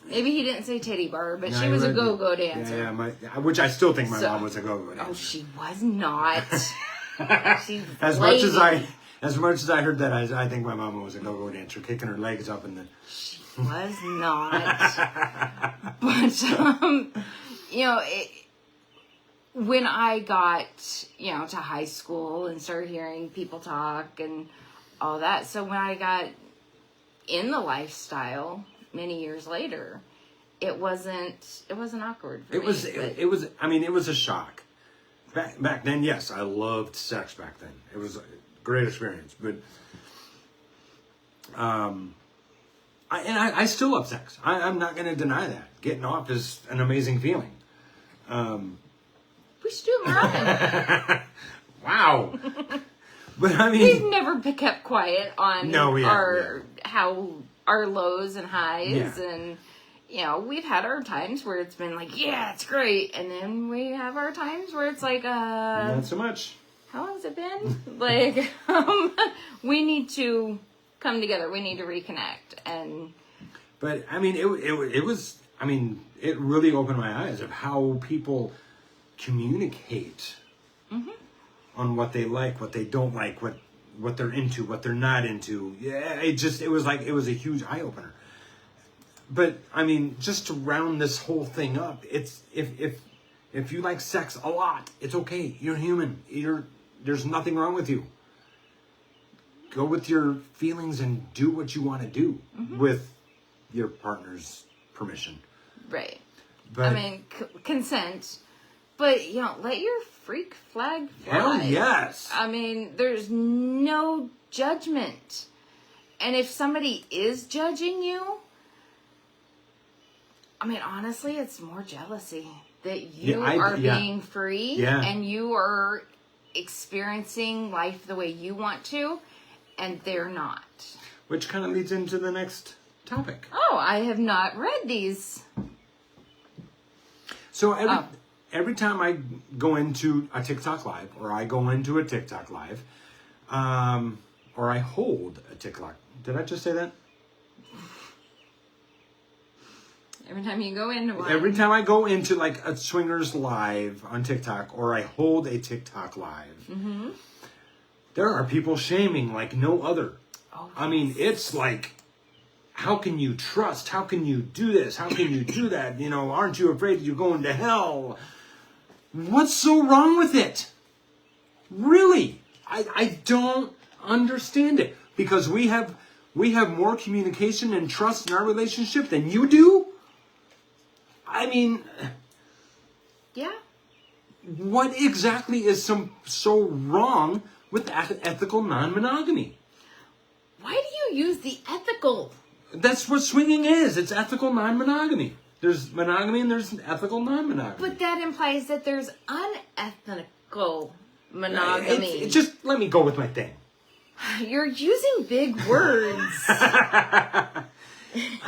Maybe he didn't say titty bar, but she was a go-go dancer.
Yeah, which I still think my mom was a go-go dancer.
Oh, she was not.
As much as I heard that, I think my mama was a go-go dancer, kicking her legs up in the...
She was not. But, when I got, to high school and started hearing people talk and all that, so when I got in the lifestyle many years later, it wasn't awkward for me. It was a shock. Back then, yes, I loved sex back then. It was a great experience, but I still love sex. I'm not going to deny that. Getting off is an amazing feeling. We should do it more often. Wow. But I mean, we've never kept quiet on our lows and highs, and you know, we've had our times where it's been like, yeah, it's great. And then we have our times where it's like,
Not so much.
how has it been? Like, we need to come together. We need to reconnect. And
But I mean, it was. I mean, it really opened my eyes of how people communicate on what they like, what they don't like, what they're into, what they're not into. Yeah, it was a huge eye opener. But I mean, just to round this whole thing up, it's if you like sex a lot, it's okay. You're human. There's nothing wrong with you. Go with your feelings and do what you want to do with your partner's permission.
right.
But
I mean, consent. But, you know, let your freak flag fly.
hell yes.
I mean, there's no judgment. And if somebody is judging you, I mean, honestly, it's more jealousy that you are being free and you are experiencing life the way you want to, and they're not.
Which kind of leads into the next topic.
Oh, I have not read these.
So every time I go into a TikTok live, or I go into a TikTok live, or I hold a TikTok. Did I just say that?
Every time you go into one.
Every time I go into like a swingers live on TikTok, or I hold a TikTok live, there are people shaming like no other.
Oh,
I mean, it's like, how can you trust? How can you do this? How can you do that? You know, aren't you afraid you're going to hell? What's so wrong with it? Really? I don't understand it. Because we have more communication and trust in our relationship than you do? I mean,
yeah.
What exactly is so wrong with ethical non-monogamy?
Why do you use the ethical?
That's what swinging is. It's ethical non-monogamy. There's monogamy and there's ethical non-monogamy.
But that implies that there's unethical monogamy.
Just let me go with my thing.
You're using big words.
I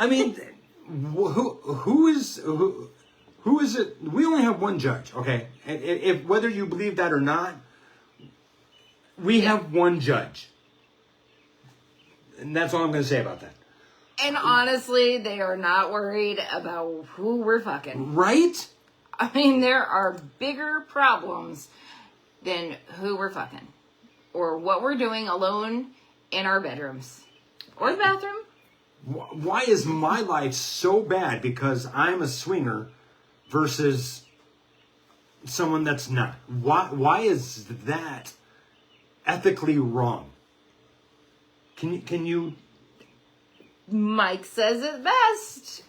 mean, who is it? We only have one judge, okay? If whether you believe that or not, we have one judge. And that's all I'm going to say about that.
And honestly, they are not worried about who we're fucking.
Right?
I mean, there are bigger problems than who we're fucking. Or what we're doing alone in our bedrooms. Or the bathroom.
Why is my life so bad because I'm a swinger versus someone that's not? Why is that ethically wrong? Can you?
Mike says it best.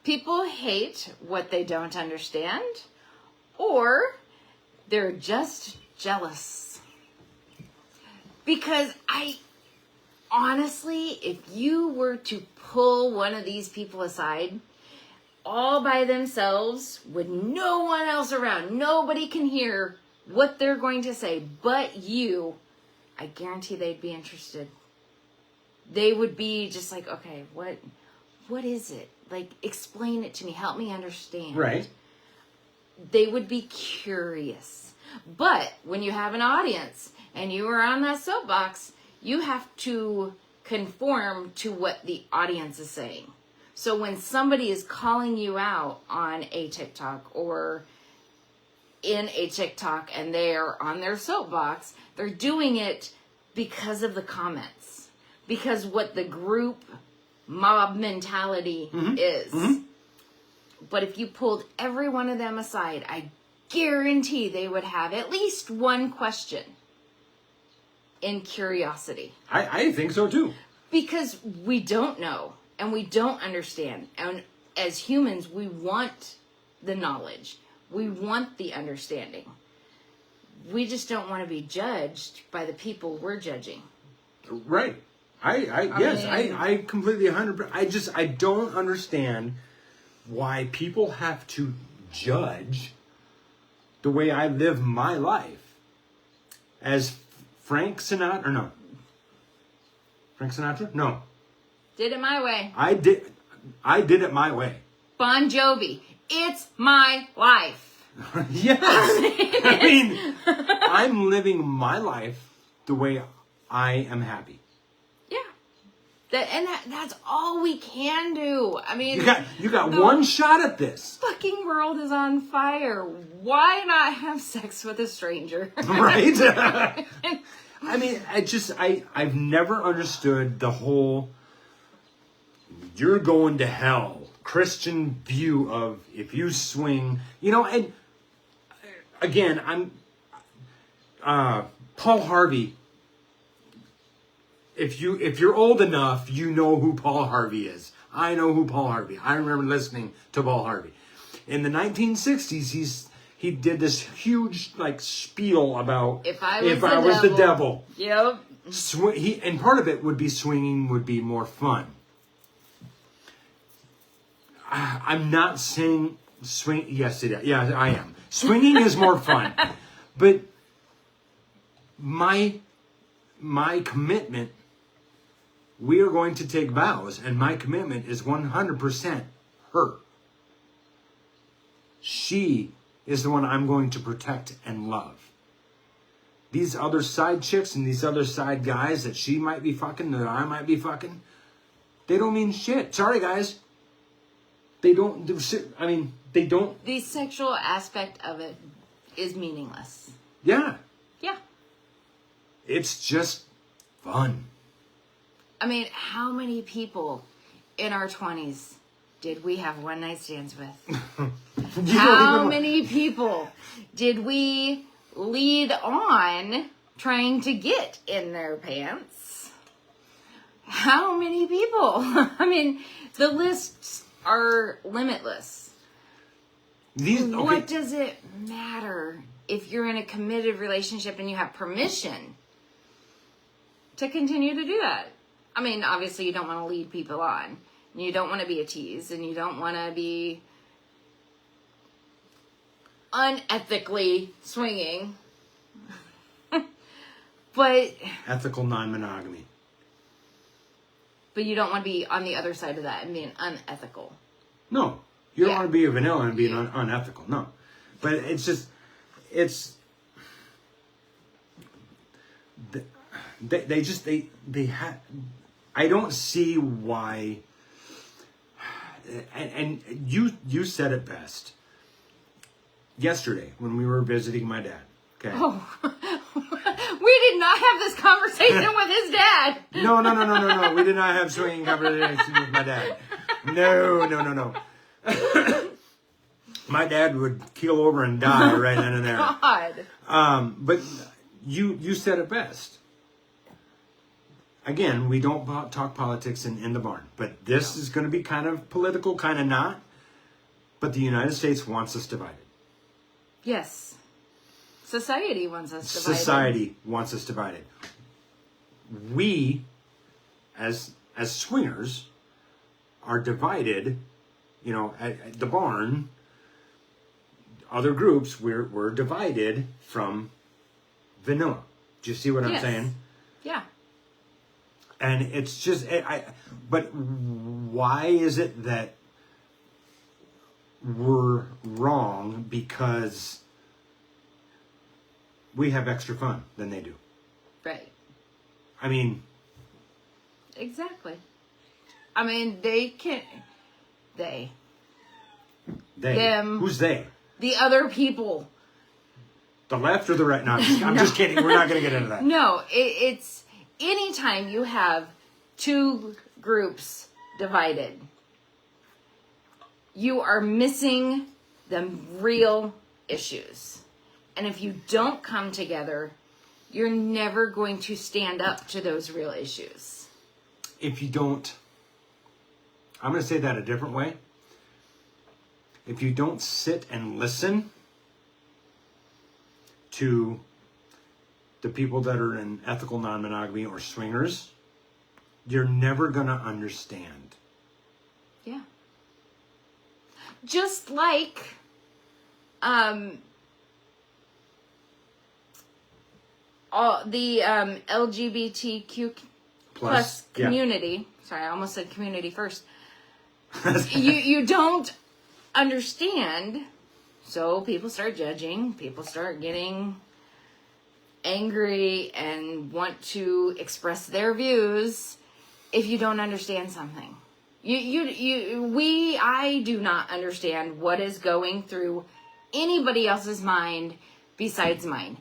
People hate what they don't understand, or they're just jealous. Because honestly, if you were to pull one of these people aside, all by themselves, with no one else around, nobody can hear what they're going to say but you, I guarantee they'd be interested. They would be just like, okay, what is it? Like, explain it to me. Help me understand.
Right.
They would be curious. But when you have an audience and you are on that soapbox, you have to conform to what the audience is saying. So when somebody is calling you out on a TikTok or in a TikTok and they're on their soapbox, they're doing it because of the comments. Because what the group mob mentality is. Mm-hmm. But if you pulled every one of them aside, I guarantee they would have at least one question in curiosity.
I think so too.
Because we don't know and we don't understand. And as humans, we want the knowledge. We want the understanding. We just don't want to be judged by the people we're judging.
Right. I completely 100%. I don't understand why people have to judge the way I live my life. As Frank Sinatra, or no. Frank Sinatra? No.
Did it my way.
I did it my way.
Bon Jovi, it's my life.
Yes. I mean, I'm living my life the way I am happy.
Yeah. That's all we can do. I mean,
you got one shot at this.
Fucking world is on fire. Why not have sex with a stranger?
Right? I mean, I've never understood the whole you're going to hell Christian view of if you swing, and again, Paul Harvey. If you're old enough, you know who Paul Harvey is. I know who Paul Harvey. I remember listening to Paul Harvey. In the 1960s, he did this huge spiel about
if I was
the devil.
Yep.
And part of it would be swinging would be more fun. I'm not saying swing. Yes, it is. Yeah, I am. Swinging is more fun, but my commitment. We are going to take vows, and my commitment is 100% her. She is the one I'm going to protect and love. These other side chicks and these other side guys that she might be fucking, that I might be fucking, they don't mean shit. Sorry, guys. They don't do shit. I mean, they don't.
The sexual aspect of it is meaningless.
Yeah.
Yeah.
It's just fun.
I mean, how many people in our 20s did we have one night stands with? How many people did we lead on trying to get in their pants? How many people? I mean, the lists are limitless. What does it matter if you're in a committed relationship and you have permission to continue to do that? I mean, obviously you don't want to lead people on. And you don't want to be a tease. And you don't want to be unethically swinging. But...
ethical non-monogamy.
But you don't want to be on the other side of that and being unethical.
No. You don't want to be a vanilla and being unethical. No. But it's just... They have... I don't see why, and you said it best yesterday when we were visiting my dad. Okay.
Oh, we did not have this conversation with his dad.
No. We did not have swinging conversations with my dad. No. My dad would keel over and die right then and there.
God.
But you said it best. Again, we don't talk politics in the barn, but this is going to be kind of political, kind of not. But the United States wants us divided.
Yes. Society wants us divided.
Society wants us divided. We, as swingers, are divided. At the barn, other groups, we're divided from vanilla. Do you see what I'm saying?
Yeah.
And it's just, but why is it that we're wrong because we have extra fun than they do?
Right.
I mean.
Exactly. I mean, they. Them.
Who's they?
The other people.
The left or the right? No, I'm just kidding. We're not going to get into that.
No, it's... Anytime you have two groups divided, you are missing the real issues. And if you don't come together, you're never going to stand up to those real issues.
If you don't, I'm going to say that a different way. If you don't sit and listen to the people that are in ethical non-monogamy or swingers, you're never going to understand.
Yeah. Just like all the LGBTQ plus community. Yeah. Sorry, I almost said community first. You don't understand. So people start judging. People start getting angry and want to express their views if you don't understand something. I do not understand what is going through anybody else's mind besides mine.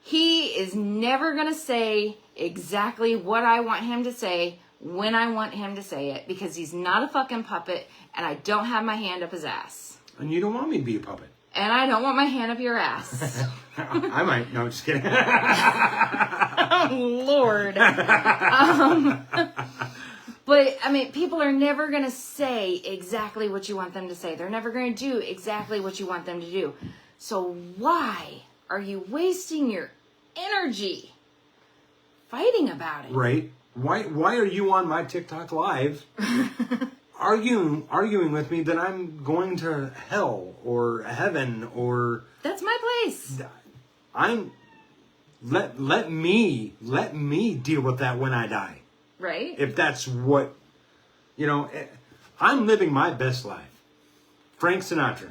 He is never going to say exactly what I want him to say when I want him to say it, because he's not a fucking puppet, and I don't have my hand up his ass.
And you don't want me to be a puppet.
And I don't want my hand up your ass.
I might. No, just kidding.
Oh, Lord. But, I mean, people are never going to say exactly what you want them to say. They're never going to do exactly what you want them to do. So why are you wasting your energy fighting about it?
Right. Why are you on my TikTok live arguing with me that I'm going to hell or heaven or...
That's my place.
Let me deal with that when I die.
Right?
If that's what, I'm living my best life. Frank Sinatra.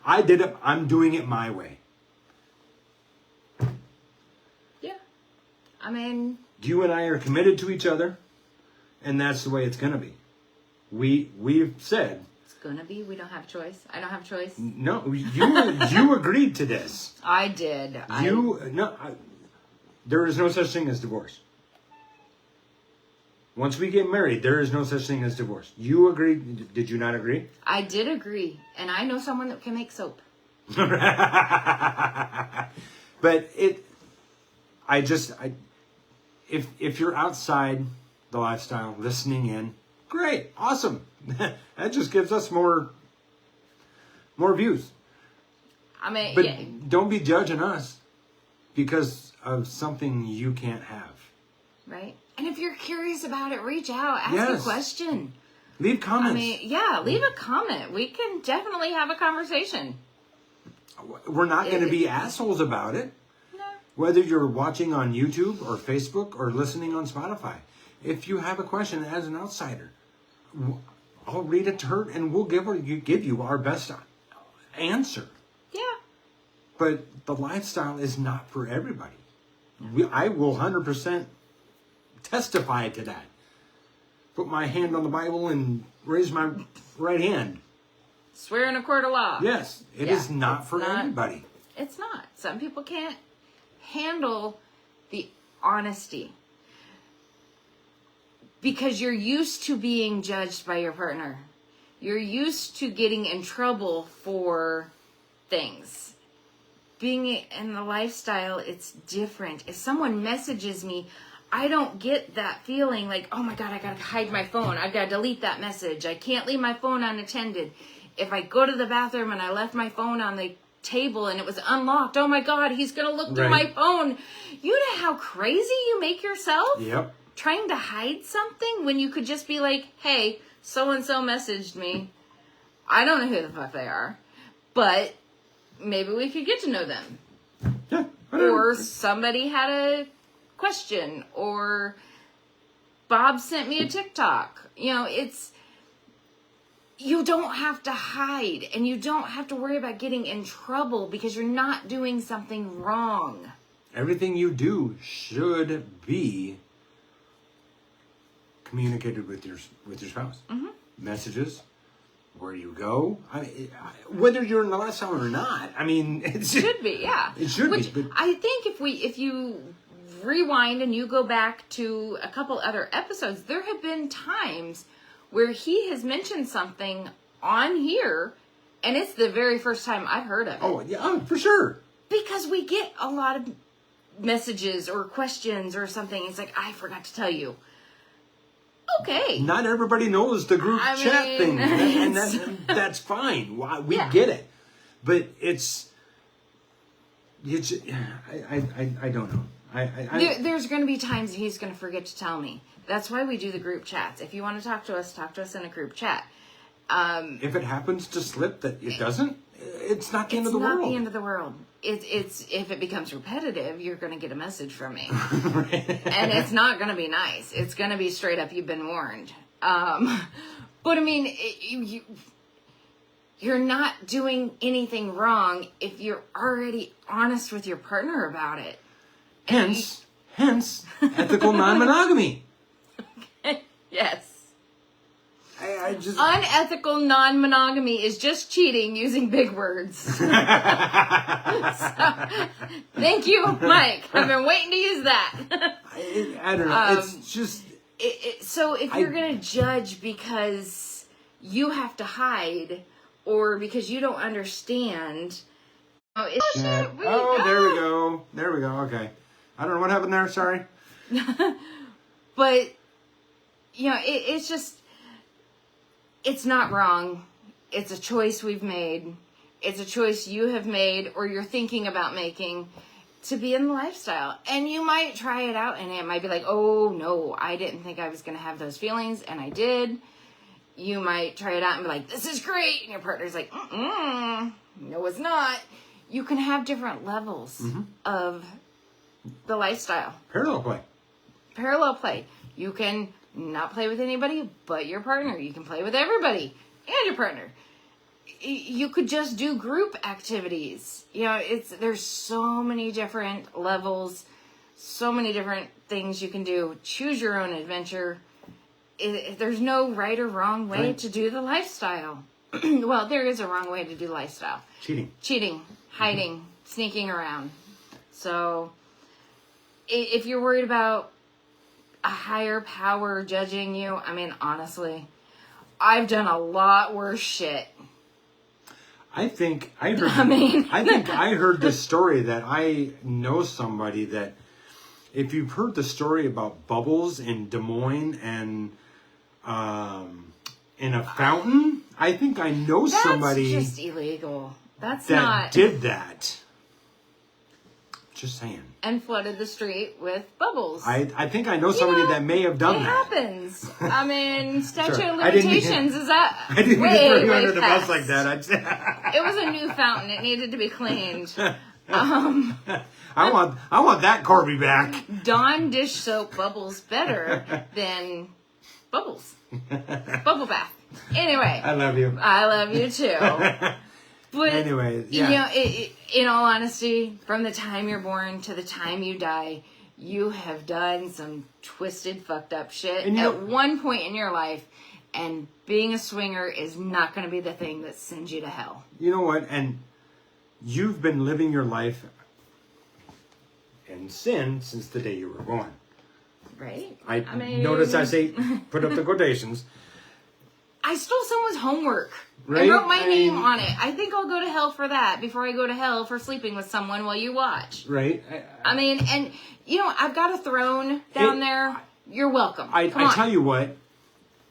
I did it. I'm doing it my way.
Yeah. I mean...
You and I are committed to each other, and that's the way it's going to be. We've said...
It's going to be? We don't have a choice? I don't have a choice?
No, you agreed to this.
I did.
There is no such thing as divorce. Once we get married, there is no such thing as divorce. You agreed. Did you not agree?
I did agree. And I know someone that can make soap.
But if you're outside the lifestyle, listening in, great, awesome. That just gives us more views.
I mean,
But don't be judging us because of something you can't have.
Right? And if you're curious about it, reach out, ask a question.
Leave comments.
I mean, leave a comment. We can definitely have a conversation.
We're not going to be assholes about it.
No.
Whether you're watching on YouTube or Facebook or listening on Spotify. If you have a question as an outsider, I'll read it to her and we'll give you our best answer.
Yeah.
But the lifestyle is not for everybody. I will 100% testify to that. Put my hand on the Bible and raise my right hand.
Swear in a court of law.
Yes, it is not for everybody.
It's not. Some people can't handle the honesty. Because you're used to being judged by your partner. You're used to getting in trouble for things. Being in the lifestyle, it's different. If someone messages me, I don't get that feeling like, oh my God, I gotta hide my phone. I gotta delete that message. I can't leave my phone unattended. If I go to the bathroom and I left my phone on the table and it was unlocked, oh my God, he's gonna look through my phone. You know how crazy you make yourself?
Yep.
Trying to hide something when you could just be like, hey, so-and-so messaged me. I don't know who the fuck they are, but maybe we could get to know them.
Yeah.
Or somebody had a question, or Bob sent me a TikTok. You don't have to hide, and you don't have to worry about getting in trouble because you're not doing something wrong.
Everything you do should be communicated with your spouse. Mm-hmm. Messages, where you go, whether you're in the lifestyle or not. I mean, it
should be, yeah.
It should be. But
I think if you rewind and you go back to a couple other episodes, there have been times where he has mentioned something on here, and it's the very first time I've heard of it.
Oh, yeah, for sure.
Because we get a lot of messages or questions or something. It's like, I forgot to tell you. Okay.
Not everybody knows the group chat thing, and that's fine. We get it, but it's I don't know.
There's going to be times he's going to forget to tell me. That's why we do the group chats. If you want to talk to us in a group chat.
If it happens to slip that it doesn't, it's not the end of the world.
It's not the end of the world. It's if it becomes repetitive, you're going to get a message from me.
Right.
And it's not going to be nice. It's going to be straight up, you've been warned. But I mean, you're not doing anything wrong if you're already honest with your partner about it.
Hence, ethical non-monogamy.
Yes.
I just...
Unethical non-monogamy is just cheating using big words. So, thank you, Mike. I've been waiting to use that.
I don't know. It's just...
So if you're going to judge because you have to hide or because you don't understand...
there we go. There we go. Okay. I don't know what happened there. Sorry.
But, you know, it's just... It's not wrong. It's a choice we've made. It's a choice you have made or you're thinking about making to be in the lifestyle. And you might try it out and it might be like, oh, no, I didn't think I was going to have those feelings. And I did. You might try it out and be like, this is great. And your partner's like, no, it's not. You can have different levels of the lifestyle. Parallel play. You can not play with anybody but your partner. You can play with everybody and your partner. You could just do group activities. You know, there's so many different levels, so many different things you can do. Choose your own adventure. There's no right or wrong way to do the lifestyle. Well, there is a wrong way to do lifestyle. Cheating, hiding, sneaking around. So if you're worried about a higher power judging you, I mean, honestly, I've done a lot worse shit.
I think I heard this story that I know somebody that, if you've heard the story about bubbles in Des Moines and in a fountain, I think I know somebody
that's just illegal. That
did that. Just saying.
And flooded the street with bubbles.
I think I know somebody that may have done that.
It happens. I mean, statute of limitations is that
I didn't
way,
throw you under the
past.
bus like that.
It was a new fountain. It needed to be cleaned.
I want that Corby back.
Dawn dish soap bubbles better than bubbles. Bubble bath. Anyway.
I love you.
I love you too. But
anyway, yeah.
You know, in all honesty, from the time you're born to the time you die, you have done some twisted, fucked up shit at one point in your life, and being a swinger is not going to be the thing that sends you to hell.
You know what? And you've been living your life in sin since the day you were born.
Right?
I mean, notice I say, put up the quotations.
I stole someone's homework.
Right?
I wrote my name on it. I think I'll go to hell for that before I go to hell for sleeping with someone while you watch.
Right?
I mean, and, you know, I've got a throne down there. You're welcome.
I tell you what,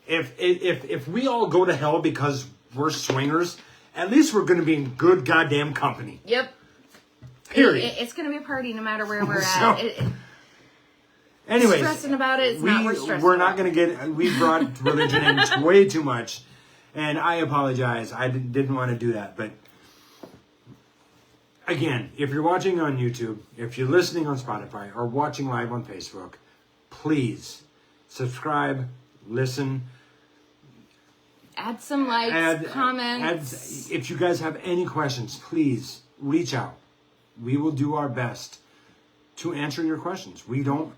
if we all go to hell because we're swingers, at least we're going to be in good goddamn company.
Yep.
Period.
It's going to be a party no matter where we're at.
Anyways,
stressing about it is not worth stressing
we're not going to get... We brought religion in way too much. And I apologize. I didn't want to do that. But again, if you're watching on YouTube, if you're listening on Spotify, or watching live on Facebook, please subscribe, listen.
Add some likes, comments.
If you guys have any questions, please reach out. We will do our best to answer your questions. We don't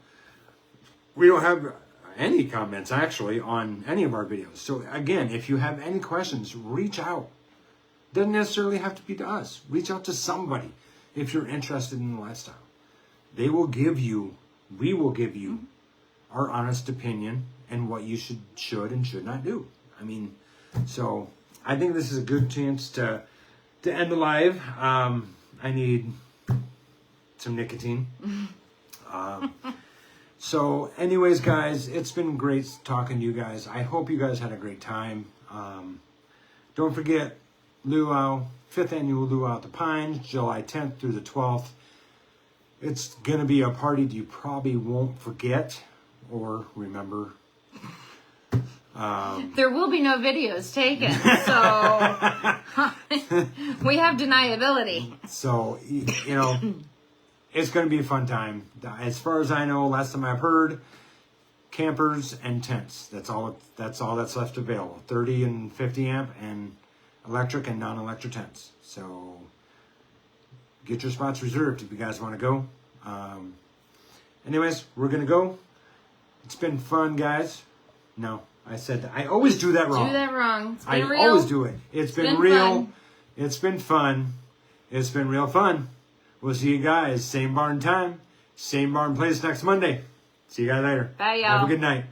have any comments actually on any of our videos. So again, if you have any questions, reach out. Doesn't necessarily have to be to us. Reach out to somebody if you're interested in the lifestyle. We will give you our honest opinion and what you should and should not do. I mean, so I think this is a good chance to end the live. I need some nicotine. So anyways, guys, it's been great talking to you guys. I hope you guys had a great time. Don't forget, Luau, 5th Annual Luau at the Pines, July 10th through the 12th. It's going to be a party you probably won't forget or remember.
There will be no videos taken, so we have deniability.
So, you know... It's going to be a fun time. As far as I know, last time I've heard, campers and tents. That's all that's left available. 30 and 50 amp and electric and non-electric tents. So get your spots reserved if you guys want to go. Anyways, we're going to go. It's been fun, guys. No, I said that. I always do that wrong.
Do that wrong. It's been
I
real.
always do it. It's been real.
Fun.
It's been fun. It's been real fun. We'll see you guys. Same barn time. Same barn place next Monday. See you guys later.
Bye, y'all.
Have a good night.